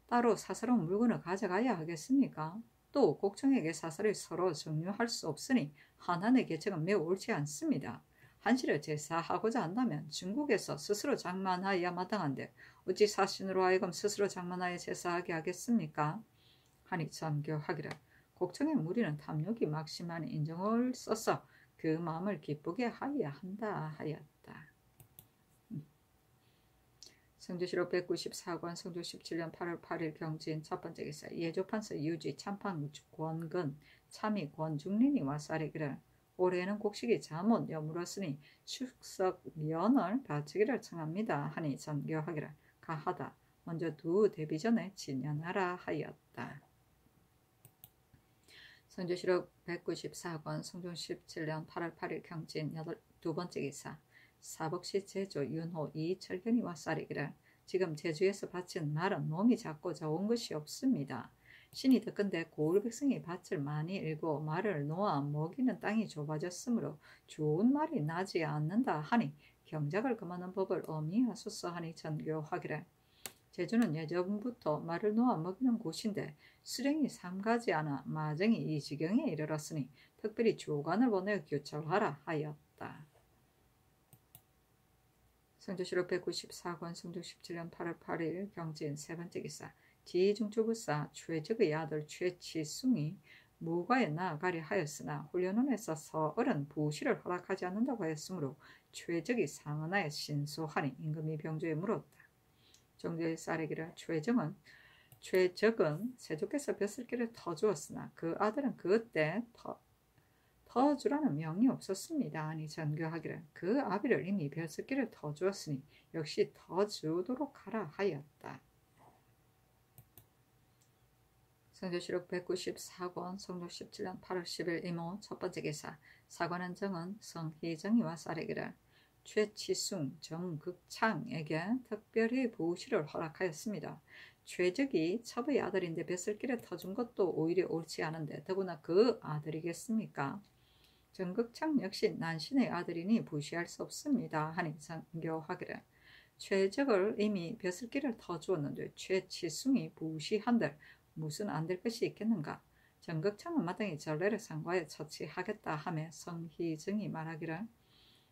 따로 사사로운 물건을 가져가야 하겠습니까? 또 곡청에게 사사를 서로 정류할 수 없으니 한한의 계책은 매우 옳지 않습니다. 한실을 제사하고자 한다면 중국에서 스스로 장만하여야 마땅한데 어찌 사신으로 하여금 스스로 장만하여 제사하게 하겠습니까? 하니 전교하기를 곡청의 무리는 탐욕이 막심하니 인정을 써서 그 마음을 기쁘게 하여야 한다 하였다. 성조실록 194권 성조 17년 8월 8일 경진 첫 번째 기사. 예조판서 유지 참판 권근 참이 권중린이 와서 아뢰기를 올해에는 곡식이 잠옷 여물었으니 축석 면을 바치기를 청합니다. 하니 전교하기를 가하다 먼저 두 대비 전에 진연하라 하였다. 성조실록 194권 성조 17년 8월 8일 경진 두 번째 기사. 사복시 제조 윤호 이철견이 와서 아뢰기를 지금 제주에서 바친 말은 몸이 작고 좋은 것이 없습니다. 신이 덕건대 고을 백성이 밭을 많이 일고 말을 놓아 먹이는 땅이 좁아졌으므로 좋은 말이 나지 않는다 하니 경작을 금하는 법을 어미하소서 하니 전교하기를 제주는 예전부터 말을 놓아 먹이는 곳인데 수령이 삼가지 않아 마정이 이 지경에 이르렀으니 특별히 조관을 보내어 교철하라 하였다. 성조실록 194권 성조 17년 8월 8일 경진 세 번째 기사. 지중추부사 최적의 아들 최치숭이 무과에 나아가려 하였으나 훈련원에서 서얼은 부시를 허락하지 않는다고 하였으므로 최적이 상언하여 신소하니 임금이 병조에 물었다. 정조에서 아뢰기를 최적은 세조께서 벼슬길을 터주었으나 그 아들은 그때 터주라는 명이 없었습니다. 하니 전교하기를 그 아비를 이미 벼슬길을 터주었으니 역시 터주도록 하라 하였다. 성조실록 194권 성조 17년 8월 10일 이모 첫 번째 기사. 사관한 정은 성희정이 와서 아뢰기를 최치숭 정극창에게 특별히 부시를 허락하였습니다. 최적이 첩의 아들인데 벼슬길에 터준 것도 오히려 옳지 않은데 더구나 그 아들이겠습니까? 정극창 역시 난신의 아들이니 부시할 수 없습니다. 하니 전교하기를 최적을 이미 벼슬길을 터주었는데 최치숭이 부시한들 무슨 안 될 것이 있겠는가? 정극창은 마땅히 전례를 상고하여 처치하겠다 하며 성희정이 말하기를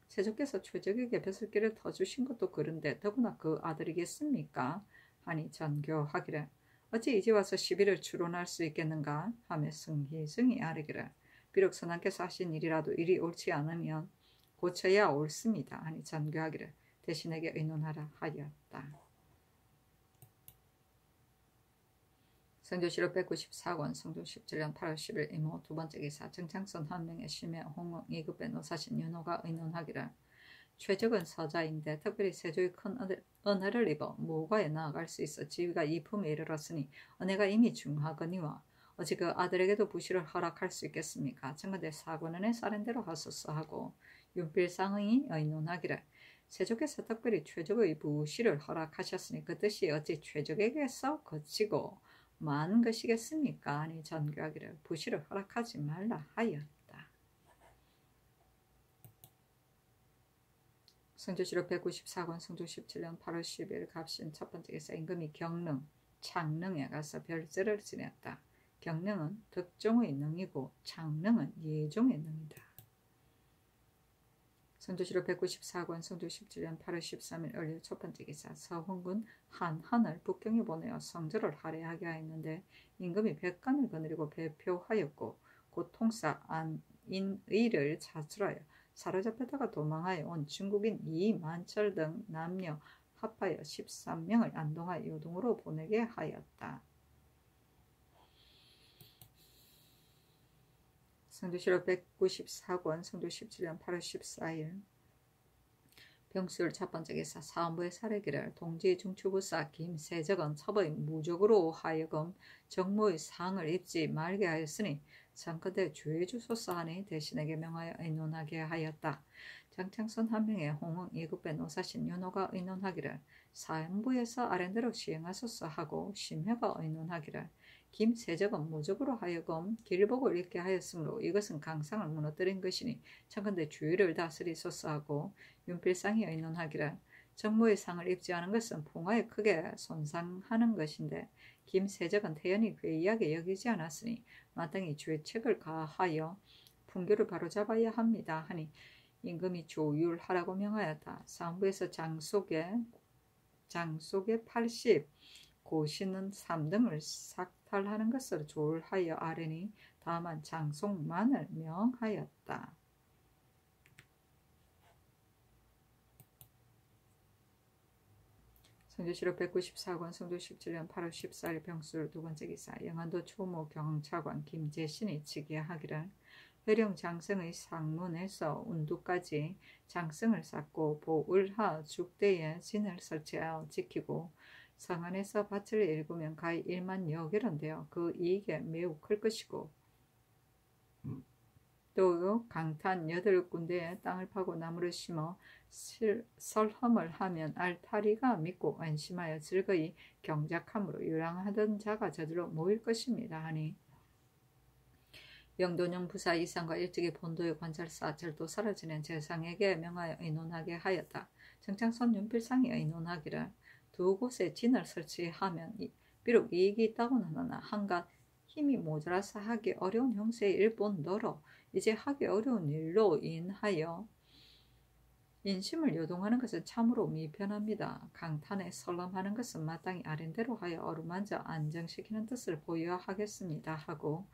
세조께서 최적에게 벼슬길을 터주신 것도 그런데 더구나 그 아들이겠습니까? 하니 전교하기를 어찌 이제 와서 시비를 추론할 수 있겠는가? 하며 성희정이 아뢰기를 비록 선왕께서 하신 일이라도 일이 옳지 않으면 고쳐야 옳습니다. 하니 전교하기를 대신에게 의논하라 하였다. 성조실록 194권 성조 17년 8월 10일 이모 두 번째 기사. 정창선 한 명의 심해 홍릉 2급의 노사신 윤호가 의논하기를 최적은 서자인데 특별히 세조의 큰 은혜를 입어 무과에 나아갈 수 있어 지위가 이품에 이르렀으니 은혜가 이미 중하거니와 어찌 그 아들에게도 부시를 허락할 수 있겠습니까? 청근대 사관원의 사례대로 하소서 하고 윤필상의 의논하기를 세조께서 특별히 최적의 부시를 허락하셨으니 그 뜻이 어찌 최적에게서 거치고 많은 것이겠습니까? 아니 전교하기를 부시를 허락하지 말라 하였다. 성조실록 194권 성조 17년 8월 10일 갑신 첫 번째 기사. 임금이 경능, 창능에 가서 별세를 지냈다. 경능은 덕종의 능이고 창능은 예종의 능이다. 성조실록 194권 성조 17년 8월 13일 을려 첫 번째 기사. 서훈군 한한을 북경에 보내어 성절을 할애하게 하였는데 임금이 백간을 거느리고 배표하였고 곧 통사 안인의를 차출하여 사로잡혔다가 도망하여 온 중국인 이만철 등 남녀 합하여 13명을 안동하여 요동으로 보내게 하였다. 성조실록 194권 성조 17년 8월 14일 병수율 첫 번째 기사 사헌부의 사례기를 동지 중추부사 김세적은 첩의 무적으로 하여금 정모의 상을 입지 말게 하였으니 장컨대 주의 주소사하니 대신에게 명하여 의논하게 하였다. 장창선 한 명의 홍흥 이급배 노사신 윤호가 의논하기를 사헌부에서 아랜대로 시행하소서 하고 심해가 의논하기를 김세적은 무적으로 하여금 길복을 읽게 하였으므로 이것은 강상을 무너뜨린 것이니 청컨대 주의를 다스리소서 하고 윤필상이 의논하기를 정모의 상을 입지 않은 것은 풍화에 크게 손상하는 것인데 김세적은 태연히 괴이하게 여기지 않았으니 마땅히 죄책을 가하여 풍교를 바로잡아야 합니다 하니 임금이 조율하라고 명하였다. 사헌부에서 장속에 80 고시는 3등을 삭탈하는 것을 조율하여 아뢰니 다만 장속만을 명하였다. 성조실록 194권 성조 17년 8월 14일 병수율 두 번째 기사 영안도 초모 경찰관 김재신이 치기하기를 회령 장성의 상문에서 운두까지 장성을 쌓고 보을하 죽대에 진을 설치하여 지키고 성안에서 밭을 일구면 가히 1만 여개론되어 그 이익에 매우 클 것이고 또 강탄 8군데에 땅을 파고 나무를 심어 설험을 하면 알타리가 믿고 안심하여 즐거이 경작함으로 유랑하던 자가 저들로 모일 것입니다 하니 영돈영 부사 이상과 일찍이 본도의 관찰사 절도사를 지낸 재상에게 명하여 의논하게 하였다. 정창선 윤필상이 의논하기를 두 곳에 진을 설치하면 비록 이익이 있다고는 하나 한갓 힘이 모자라서 하기 어려운 형세의 일본더러 이제 하기 어려운 일로 인하여 인심을 요동하는 것은 참으로 미편합니다. 강탄에 설람하는 것은 마땅히 아랜대로 하여 어루만져 안정시키는 뜻을 보여야 하겠습니다 하고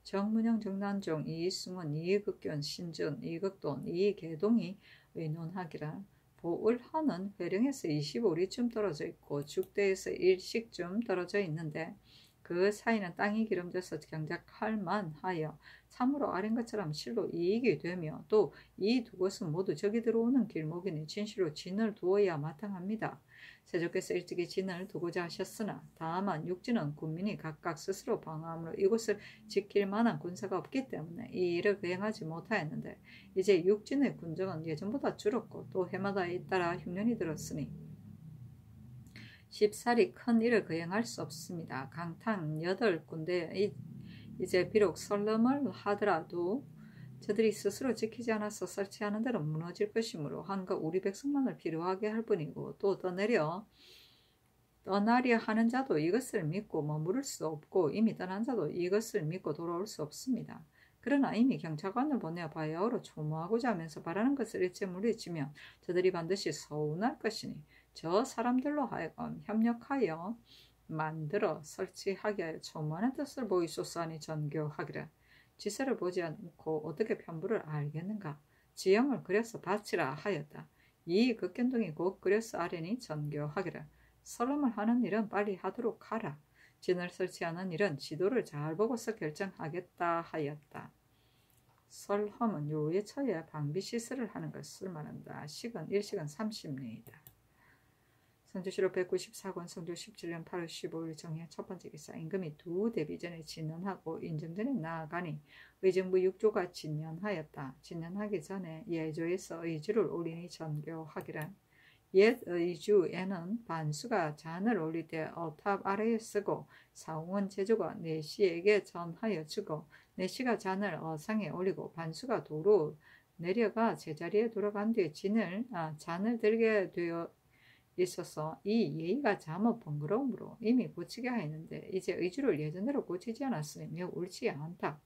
정문영 정난종 이승원 이극견 신준 이극돈 이계동이 의논하기라 보을하는 회령에서 25리쯤 떨어져 있고 죽대에서 1식쯤 떨어져 있는데 그 사이는 땅이 기름져서 경작할 만하여 참으로 아랜 것처럼 실로 이익이 되며 또 이 두 곳은 모두 적이 들어오는 길목이니 진실로 진을 두어야 마땅합니다. 세조께서 일찍이 진을 두고자 하셨으나 다만 육지는 군민이 각각 스스로 방어함으로 이곳을 지킬 만한 군사가 없기 때문에 이 일을 거행하지 못하였는데 이제 육진의 군정은 예전보다 줄었고 또 해마다 잇따라 흉년이 들었으니 쉽사리 큰 일을 거행할 수 없습니다. 강탕 8군데 이제 비록 설럼을 하더라도 저들이 스스로 지키지 않아서 설치하는 대로 무너질 것이므로 한가 우리 백성만을 필요하게 할 뿐이고 또 떠나려 하는 자도 이것을 믿고 머무를 수 없고 이미 떠난 자도 이것을 믿고 돌아올 수 없습니다. 그러나 이미 경찰관을 보내어 바야흐로 초모하고자 하면서 바라는 것을 일체 물리치면 저들이 반드시 서운할 것이니 저 사람들로 하여금 협력하여 만들어 설치하게 하여 초모하는 뜻을 보이소서 하니 전교하기를 지세를 보지 않고 어떻게 편부를 알겠는가. 지형을 그려서 바치라 하였다. 이 극견동이 곧 그려서 아뢰니 전교하기를 설럼을 하는 일은 빨리 하도록 하라. 진을 설치하는 일은 지도를 잘 보고서 결정하겠다 하였다. 설험은 요에 처해 방비시설을 하는 것을 말한다. 식은 1식은 30리이다. 성조실록 194권 성조 17년 8월 15일 정해 첫 번째 기사 임금이 두 대비전에 진연하고 인정전에 나아가니 의정부 6조가 진연하였다. 진연하기 전에 예조에서 의주를 올리니 전교하기란 옛 의주에는 반수가 잔을 올릴 때 어탑 아래에 쓰고 사홍은 제조가 내시에게 전하여 주고 내시가 잔을 어상에 올리고 반수가 도로 내려가 제자리에 돌아간 뒤에 잔을 들게 되어 있어서 이 예의가 잠옷 번거로움으로 이미 고치게 하였는데 이제 의주를 예전대로 고치지 않았으니 매우 옳지 않다.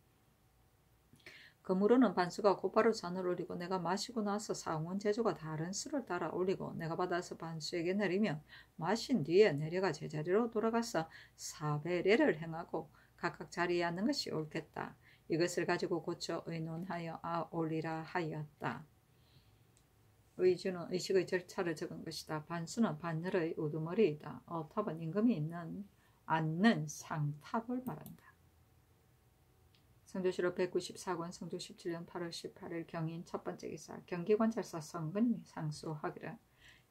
그므로는 반수가 곧바로 잔을 올리고 내가 마시고 나서 사홍은 제조가 다른 수를 따라 올리고 내가 받아서 반수에게 내리면 마신 뒤에 내려가 제자리로 돌아가서 사배례를 행하고 각각 자리에 앉는 것이 옳겠다. 이것을 가지고 고쳐 의논하여 올리라 하였다. 의주는 의식의 절차를 적은 것이다. 반수는 반열의 우두머리이다. 어탑은 임금이 앉는 상탑을 말한다. 성조실록 194권 성조 17년 8월 18일 경인 첫 번째 기사 경기관찰사 성근이 상수하기를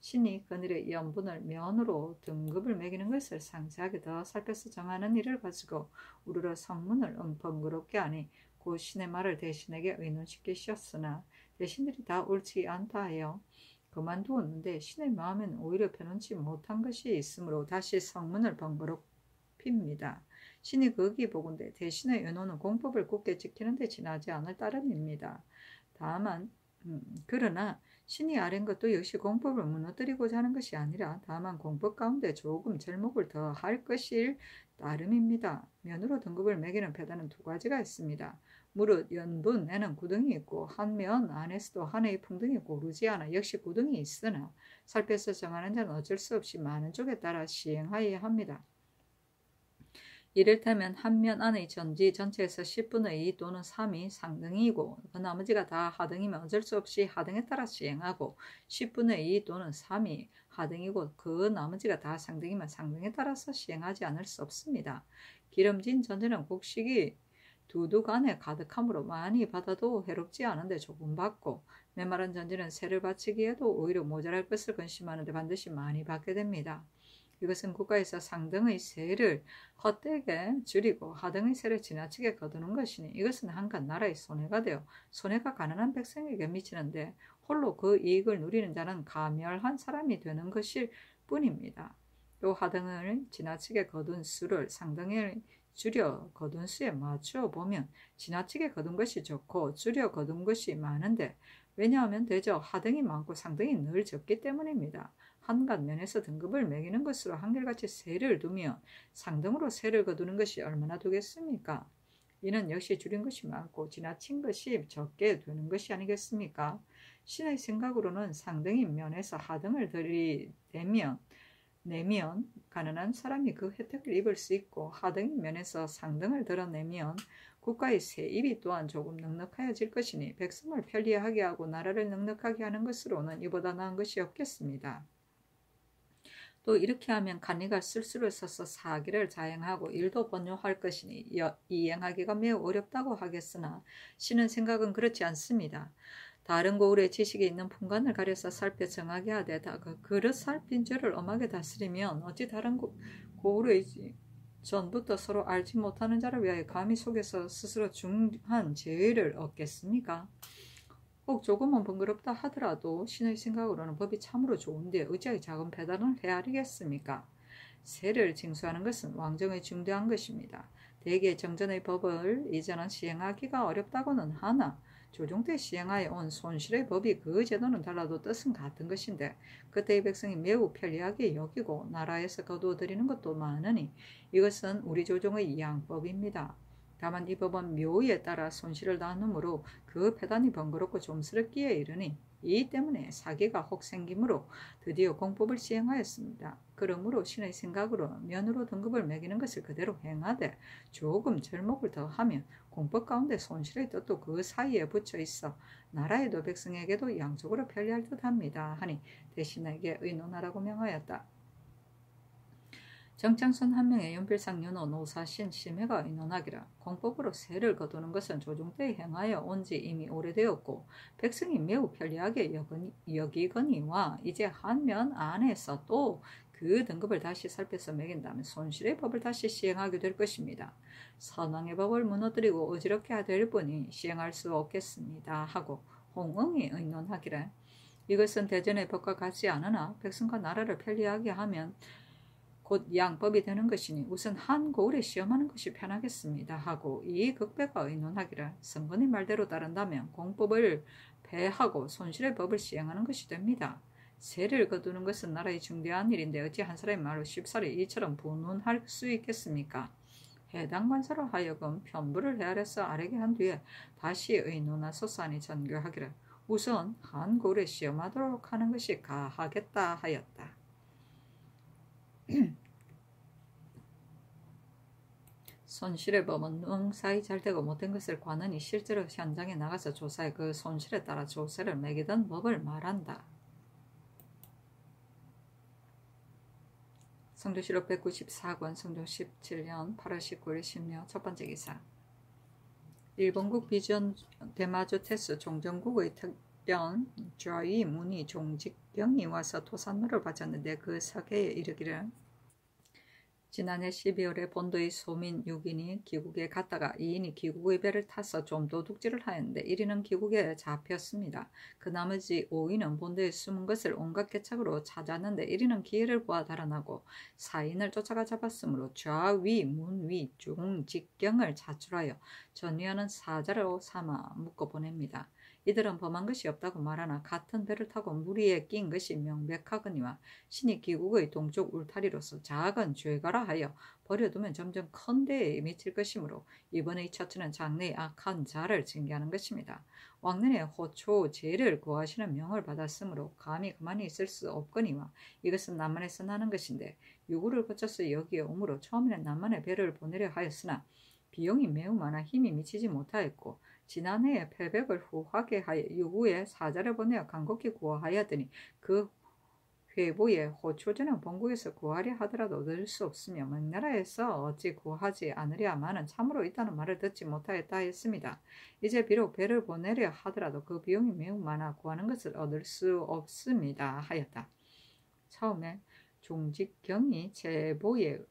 신이 그늘의 연분을 면으로 등급을 매기는 것을 상세하게 더 살펴서 정하는 일을 가지고 우르르 성문을 번거롭게 하니 곧 신의 말을 대신에게 의논시키셨으나 대신들이 다 옳지 않다 하여 그만두었는데 신의 마음에는 오히려 변론치 못한 것이 있으므로 다시 성문을 번거롭힙니다. 신이 거기 보건대 대신의 의논은 공법을 굳게 지키는 데 지나지 않을 따름입니다. 다만 그러나 신이 아랜 것도 역시 공법을 무너뜨리고자 하는 것이 아니라 다만 공법 가운데 조금 절목을 더 할 것일 따름입니다. 면으로 등급을 매기는 패단은 두 가지가 있습니다. 무릇 연분에는 구등이 있고 한 면 안에서도 하나의 풍등이 고르지 않아 역시 구등이 있으나 살펴서 정하는 자는 어쩔 수 없이 많은 쪽에 따라 시행하여야 합니다. 이를테면 한 면 안의 전지 전체에서 10분의 2 또는 3이 상등이고 그 나머지가 다 하등이면 어쩔 수 없이 하등에 따라 시행하고 10분의 2 또는 3이 하등이고 그 나머지가 다 상등이면 상등에 따라서 시행하지 않을 수 없습니다. 기름진 전지는 곡식이 두둑 안에 가득하므로 많이 받아도 해롭지 않은데 조금 받고 메마른 전지는 세를 바치기에도 오히려 모자랄 것을 근심하는데 반드시 많이 받게 됩니다. 이것은 국가에서 상등의 세를 헛되게 줄이고 하등의 세를 지나치게 거두는 것이니 이것은 한간 나라의 손해가 되어 손해가 가난한 백성에게 미치는데 홀로 그 이익을 누리는 자는 가멸한 사람이 되는 것일 뿐입니다. 또 하등을 지나치게 거둔 수를 상등을 줄여 거둔 수에 맞추어 보면 지나치게 거둔 것이 좋고 줄여 거둔 것이 많은데 왜냐하면 대저 하등이 많고 상등이 늘 적기 때문입니다. 한간 면에서 등급을 매기는 것으로 한결같이 세를 두면 상등으로 세를 거두는 것이 얼마나 되겠습니까? 이는 역시 줄인 것이 많고 지나친 것이 적게 되는 것이 아니겠습니까? 신의 생각으로는 상등인 면에서 하등을 내면 가난한 사람이 그 혜택을 입을 수 있고 하등인 면에서 상등을 드러내면 국가의 세입이 또한 조금 넉넉하여질 것이니 백성을 편리하게 하고 나라를 넉넉하게 하는 것으로는 이보다 나은 것이 없겠습니다. 또 이렇게 하면 간이가 술수를 써서 사기를 자행하고 일도 번요할 것이니 이행하기가 매우 어렵다고 하겠으나 신은 생각은 그렇지 않습니다. 다른 고을의 지식이 있는 풍간을 가려서 살펴 정하게 하되 그릇 살핀 죄를 엄하게 다스리면 어찌 다른 고을의 전부터 서로 알지 못하는 자를 위하여 감히 속에서 스스로 중한 죄를 얻겠습니까? 혹 조금은 번거롭다 하더라도 신의 생각으로는 법이 참으로 좋은데 어찌하여 작은 배달은 헤아리겠습니까? 세를 징수하는 것은 왕정의 중대한 것입니다. 대개 정전의 법을 이제는 시행하기가 어렵다고는 하나 조종 때 시행하여 온 손실의 법이 그 제도는 달라도 뜻은 같은 것인데 그때의 백성이 매우 편리하게 여기고 나라에서 거두어들이는 것도 많으니 이것은 우리 조종의 양법입니다. 다만 이 법은 묘에 따라 손실을 나누므로 그 패단이 번거롭고 좀스럽기에 이르니 이 때문에 사기가 혹 생기므로 드디어 공법을 시행하였습니다. 그러므로 신의 생각으로 면으로 등급을 매기는 것을 그대로 행하되 조금 절목을 더하면 공법 가운데 손실의 뜻도 그 사이에 붙여 있어 나라에도 백성에게도 양쪽으로 편리할 듯합니다. 하니 대신에게 의논하라고 명하였다. 정창선 한 명의 연필상 연호 노사신 심해가 의논하기를 공법으로 세를 거두는 것은 조종 때 행하여 온 지 이미 오래되었고 백성이 매우 편리하게 여기거니와 이제 한 면 안에서 또 그 등급을 다시 살펴서 매긴다면 손실의 법을 다시 시행하게 될 것입니다. 선왕의 법을 무너뜨리고 어지럽게 하될 뿐이 시행할 수 없겠습니다. 하고 홍응이 의논하기를 이것은 대전의 법과 같지 않으나 백성과 나라를 편리하게 하면 곧 양법이 되는 것이니 우선 한 고을에 시험하는 것이 편하겠습니다. 하고 이 극배가 의논하기를 성건의 말대로 따른다면 공법을 배하고 손실의 법을 시행하는 것이 됩니다. 세를 거두는 것은 나라의 중대한 일인데 어찌 한 사람의 말로 쉽사리 이처럼 분운할 수 있겠습니까? 해당 관사로 하여금 편부를 헤아려서 아래게 한 뒤에 다시 의논하소서 하니 전교하기를 우선 한 고을에 시험하도록 하는 것이 가하겠다 하였다. 손실의 법은 응사이 잘되고 못된 것을 관하니 실제로 현장에 나가서 조사해 그 손실에 따라 조세를 매기던 법을 말한다. 성조실록 194권 성조 17년 8월 19일 신묘 첫 번째 기사 일본국 비전 대마조테스 종전국의 특련 좌위 문이 종직경이 와서 토산로를 바쳤는데 그 서계에 이르기를 지난해 12월에 본도의 소민 6인이 귀국에 갔다가 2인이 귀국의 배를 타서 좀 도둑질을 하였는데 1인은 귀국에 잡혔습니다. 그 나머지 5인은 본도에 숨은 것을 온갖 개착으로 찾았는데 1인은 기회를 보아 달아나고 4인을 쫓아가 잡았으므로 좌위, 문위, 중직경을 자출하여 전위하는 사자로 삼아 묶어 보냅니다. 이들은 범한 것이 없다고 말하나 같은 배를 타고 무리에 낀 것이 명백하거니와 신이 귀국의 동쪽 울타리로서 작은 죄가라 하여 버려두면 점점 큰 데에 미칠 것이므로 이번에 이 처치는 장래의 악한 자를 징계하는 것입니다. 왕년에 호초 죄를 구하시는 명을 받았으므로 감히 가만히 있을 수 없거니와 이것은 남만에서 나는 것인데 유구를 거쳐서 여기에 오므로 처음에는 남만에 배를 보내려 하였으나 비용이 매우 많아 힘이 미치지 못하였고 지난해에 패백을 후하게 하여 유구에 사자를 보내어 간곡히 구하하였더니 그 회보에 호초전은 본국에서 구하려 하더라도 얻을 수 없으며 명나라에서 어찌 구하지 않으랴마는 참으로 있다는 말을 듣지 못하였다 했습니다. 이제 비록 배를 보내려 하더라도 그 비용이 매우 많아 구하는 것을 얻을 수 없습니다 하였다. 처음에 종직경이 제보에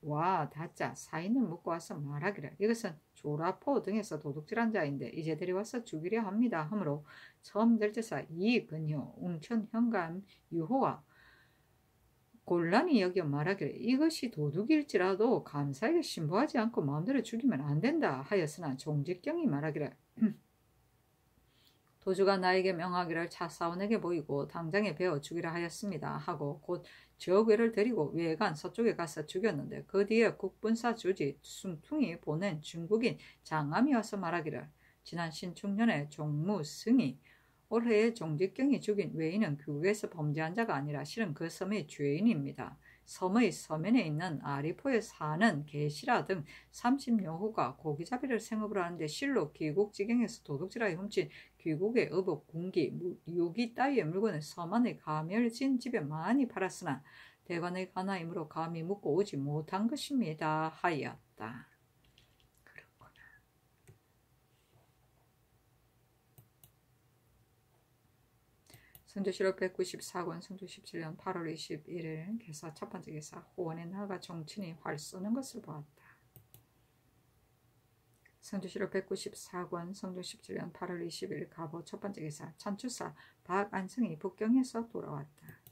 와 다짜 사인을 묶고 와서 말하기를 이것은 조라포 등에서 도둑질한 자인데 이제 데려와서 죽이려 합니다 하므로 처음 절제사 이근효 웅천 현감 유호와 곤란히 여겨 말하기를 이것이 도둑일지라도 감사에게 신고하지 않고 마음대로 죽이면 안 된다 하였으나 종직경이 말하기를 도주가 나에게 명하기를 차사원에게 보이고 당장에 베어 죽이라 하였습니다 하고 곧 저괴를 데리고 외간 서쪽에 가서 죽였는데 그 뒤에 국분사 주지 숭퉁이 보낸 중국인 장암이 와서 말하기를 지난 신축년에 종무승이 올해에 종직경이 죽인 외인은 귀국에서 범죄한 자가 아니라 실은 그 섬의 죄인입니다. 섬의 서면에 있는 아리포에 사는 게시라 등 30여호가 고기잡이를 생업을 하는데 실로 귀국지경에서 도둑질하여 훔친 귀국의 의복, 군기, 유기 따위의 물건을 섬 안의 가멸진 집에 많이 팔았으나 대관의 가나이므로 감히 묻고 오지 못한 것입니다 하였다. 그렇구나. 성조실록 194권 성조 17년 8월 21일 개사 첫 번째 개사 호원의 나가 정친이 활 쏘는 것을 보았다. 성조실록 194권 성조 17년 8월 20일 가보 첫 번째 기사 천추사 박안승이 북경에서 돌아왔다.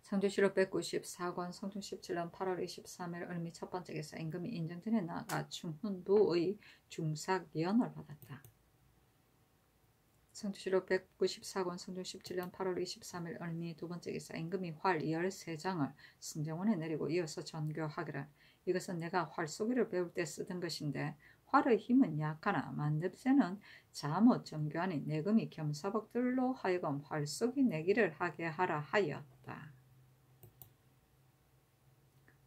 성조실록 194권 성조 17년 8월 23일 을미 첫 번째 기사 임금이 인정전에 나가 충훈부의 중삭연을 받았다. 성조실록 194권 성조 17년 8월 23일 을미 두 번째 기사 임금이 활 13장을 승정원에 내리고 이어서 전교하기를 이것은 내가 활쏘기를 배울 때 쓰던 것인데 활의 힘은 약하나 만듭새는 잠옷 정교하니 내금이 겸사복들로 하여금 활쏘기 내기를 하게 하라 하였다.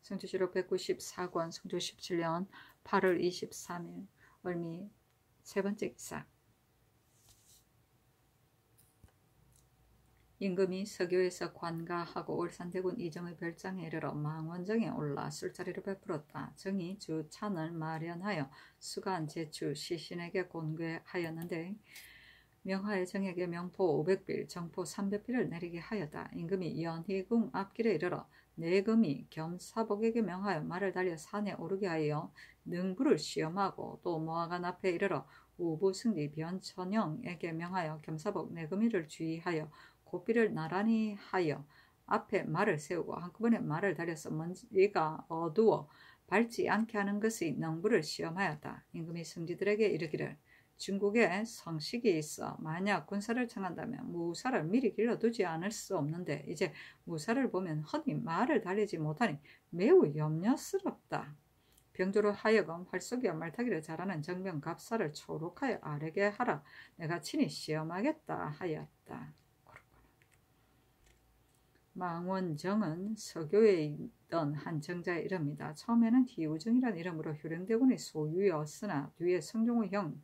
성조실록 194권 성조 17년 8월 23일 을미 세 번째 기사 임금이 서교에서 관가하고 울산대군 이정의 별장에 이르러 망원정에 올라 술자리를 베풀었다. 정이 주찬을 마련하여 수간 제추 시신에게 곤괴하였는데 명하에 정에게 명포 500빌 정포 300빌을 내리게 하였다. 임금이 연희궁 앞길에 이르러 내금이 겸사복에게 명하여 말을 달려 산에 오르게 하여 능부를 시험하고 또 모아간 앞에 이르러 우부승리 변천영에게 명하여 겸사복 내금이를 주의하여 고삐를 나란히 하여 앞에 말을 세우고 한꺼번에 말을 달려서 먼지가 어두워 밟지 않게 하는 것의 능부를 시험하였다. 임금이 승지들에게 이르기를 중국에 성식이 있어 만약 군사를 청한다면 무사를 미리 길러두지 않을 수 없는데 이제 무사를 보면 흔히 말을 달리지 못하니 매우 염려스럽다. 병조로 하여금 활쏘기와 말타기를 잘하는 정병갑사를 초록하여 아뢰게 하라. 내가 친히 시험하겠다 하였다. 망원정은 서교에 있던 한 정자의 이름이다. 처음에는 희우정이라는 이름으로 효령대군의 소유였으나 뒤에 성종의 형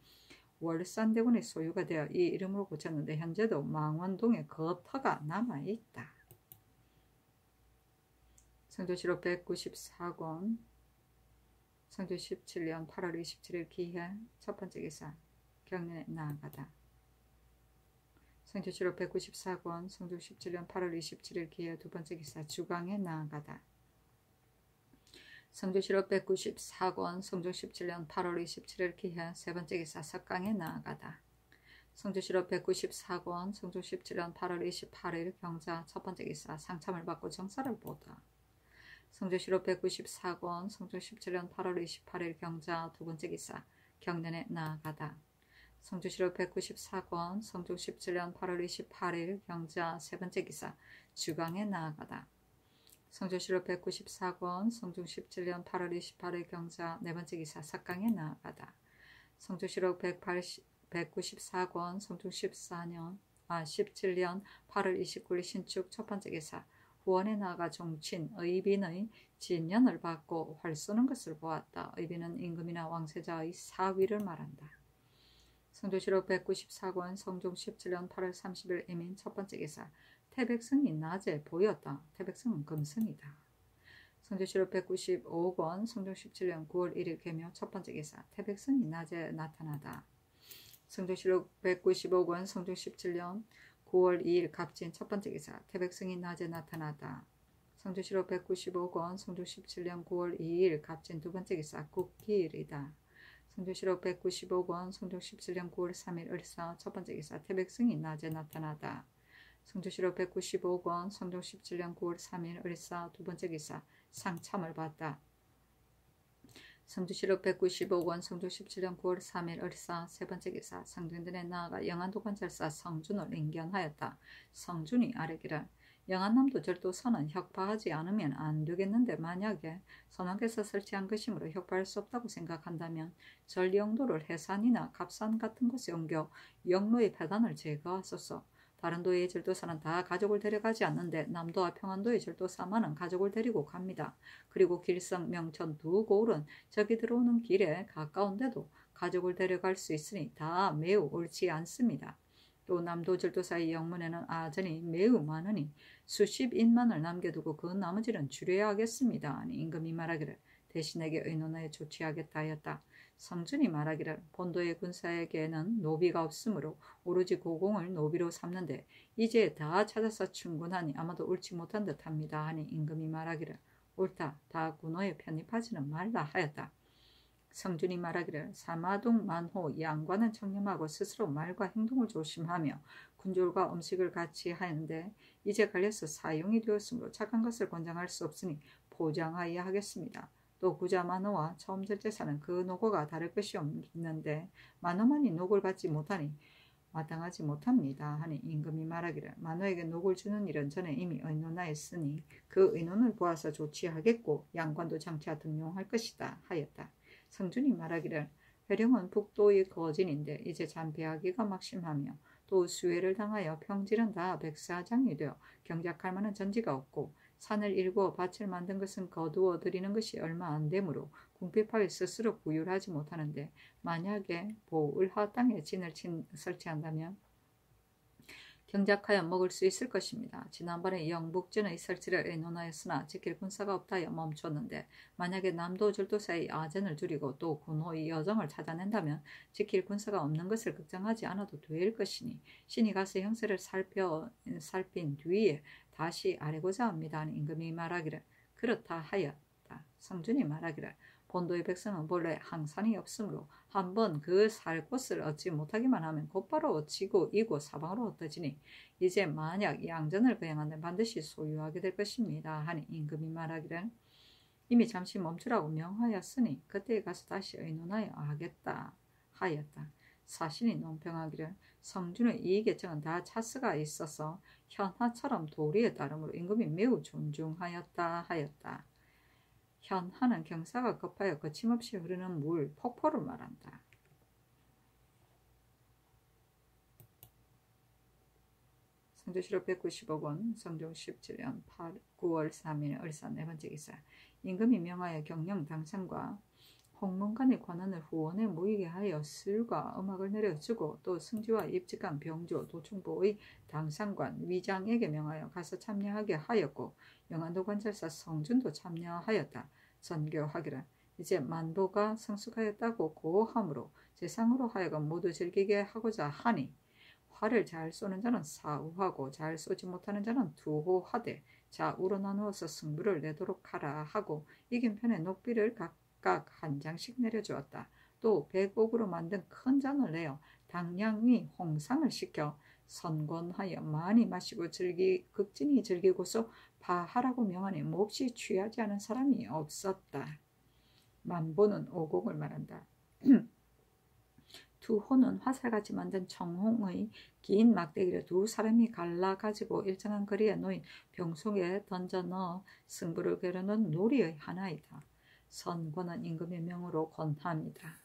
월산대군의 소유가 되어 이 이름으로 고쳤는데 현재도 망원동에 거터가 남아있다. 성조실록 194권 성주 17년 8월 27일 기해 첫 번째 기사 경련에 나아가다. 성주 7호 194권 성주 17년 8월 27일 기해 두 번째 기사 주강에 나아가다. 성주 7호 194권 성주 17년 8월 27일 기해 세 번째 기사 석강에 나아가다. 성주 7호 194권 성주 17년 8월 28일 경자 첫 번째 기사 상참을 받고 정사를 보다. 성주 7호 194권 성주 17년 8월 28일 경자 두 번째 기사 경련에 나아가다. 성주 7호 194권 성주 17년 8월 28일 경자 세 번째 기사 주강에 나아가다. 성주 7호 194권 성주 17년 8월 28일 경자 네 번째 기사 석강에 나아가다. 성주 7호 194권 성주 17년 8월 29일 신축 첫 번째 기사 후원에 나아가 종친 의빈의 진연을 받고 활 쏘는 것을 보았다. 의빈은 임금이나 왕세자의 사위를 말한다. 성주 7호 194권 성종 17년 8월 30일 임인 첫 번째 기사 태백성이 낮에 보였다. 태백성은 금성이다. 성주 7호 195권 성종 17년 9월 1일 개묘 첫 번째 기사 태백성이 낮에 나타나다. 성주 7호 195권 성종 17년 9월 2일 갑진 첫 번째 기사 태백성이 낮에 나타나다. 성주 7호 195권 성종 17년 9월 2일 갑진 두 번째 기사 국기일이다. 성주 7호 195권 성종 17년 9월 3일 을사 첫 번째 기사 태백성이 낮에 나타나다. 성주 7호 195권 성종 17년 9월 3일 을사 두 번째 기사 상참을 받다. 성주 7호 195권 성종 17년 9월 3일 을사 세 번째 기사 성중전에 나아가 영안도 관찰사 성준을 인견하였다. 성준이 아뢰기를 영안남도 절도선은 혁파하지 않으면 안 되겠는데 만약에 선왕께서 설치한 것이므로 혁파할 수 없다고 생각한다면 절 영도를 해산이나 갑산 같은 곳에 옮겨 영로의 폐단을 제거하소서. 다른 도의 절도사는 다 가족을 데려가지 않는데 남도와 평안도의 절도사만은 가족을 데리고 갑니다. 그리고 길성, 명천 두 고을은 적이 들어오는 길에 가까운데도 가족을 데려갈 수 있으니 다 매우 옳지 않습니다. 또 남도 절도사의 영문에는 아전이 매우 많으니 수십 인만을 남겨두고 그 나머지는 줄여야 하겠습니다. 아니 임금이 말하기를 대신에게 의논하여 조치하겠다 하였다. 성준이 말하기를 본도의 군사에게는 노비가 없으므로 오로지 고공을 노비로 삼는데 이제 다 찾아서 충분하니 아마도 옳지 못한 듯합니다. 하니 임금이 말하기를 옳다. 다 군호에 편입하지는 말라 하였다. 성준이 말하기를 사마동 만호 양관은 청렴하고 스스로 말과 행동을 조심하며 군졸과 음식을 같이 하는데 이제 갈려서 사용이 되었으므로 착한 것을 권장할 수 없으니 포장하여야 하겠습니다. 또 구자 만호와 처음 절제사는 그 노고가 다를 것이 없는데 만호만이 녹을 받지 못하니 마땅하지 못합니다. 하니 임금이 말하기를 만호에게 녹을 주는 일은 전에 이미 의논하였으니 그 의논을 보아서 조치하겠고 양관도 장차 등용할 것이다 하였다. 성준이 말하기를 회령은 북도의 거진인데 이제 잠배하기가 막심하며 또 수해를 당하여 평질은 다 백사장이 되어 경작할 만한 전지가 없고 산을 일구어 밭을 만든 것은 거두어 들이는 것이 얼마 안 되므로 궁핍하여 스스로 구휼하지 못하는데 만약에 보을하 땅에 진을 설치한다면 경작하여 먹을 수 있을 것입니다. 지난번에 영북전의 설치를 의논하였으나 지킬 군사가 없다 하여 멈췄는데 만약에 남도 절도사의 아전을 줄이고 또 군호의 여정을 찾아낸다면 지킬 군사가 없는 것을 걱정하지 않아도 될 것이니 신이 가서 형세를 살핀 뒤에 다시 아뢰고자 합니다. 하는 임금이 말하기를 그렇다 하였다. 성준이 말하기를 본도의 백성은 본래 항산이 없으므로 한번 그 살 곳을 얻지 못하기만 하면 곧바로 지고 이고 사방으로 흩어지니 이제 만약 양전을 거행한다면 반드시 소유하게 될 것입니다. 하니 임금이 말하기를 이미 잠시 멈추라고 명하였으니 그때에 가서 다시 의논하여 하겠다 하였다. 사신이 논평하기를 성준의 이 계정은 다 차스가 있어서 현하처럼 도리에 따름으로 임금이 매우 존중하였다 하였다. 현하는 경사가 급하여 거침없이 흐르는 물, 폭포를 말한다. 성주 7호 195권 성종 17년 9월 3일 을산 네 번째 기사 임금이 명하여 경영 당상과 홍문관의 관원을 후원에 모이게 하여 술과 음악을 내려주고 또 승지와 입직한 병조 도충보의 당상관 위장에게 명하여 가서 참여하게 하였고 영안도 관찰사 성준도 참여하였다. 전교하기를 이제 만보가 성숙하였다고 고함으로 재상으로 하여금 모두 즐기게 하고자 하니 활을 잘 쏘는 자는 사우하고 잘 쏘지 못하는 자는 두호하되 좌우로 나누어서 승부를 내도록 하라 하고 이긴 편에 녹비를 각각 한 장씩 내려주었다. 또 100옥으로 만든 큰 잔을 내어 당량 위 홍상을 시켜 선권하여 많이 마시고 극진히 즐기고서 파하라고 명하니 몹시 취하지 않은 사람이 없었다. 만보는 오곡을 말한다. 두호는 화살같이 만든 청홍의 긴 막대기를 두 사람이 갈라가지고 일정한 거리에 놓인 병 속에 던져 넣어 승부를 겨루는 놀이의 하나이다. 선권은 임금의 명으로 권합니다.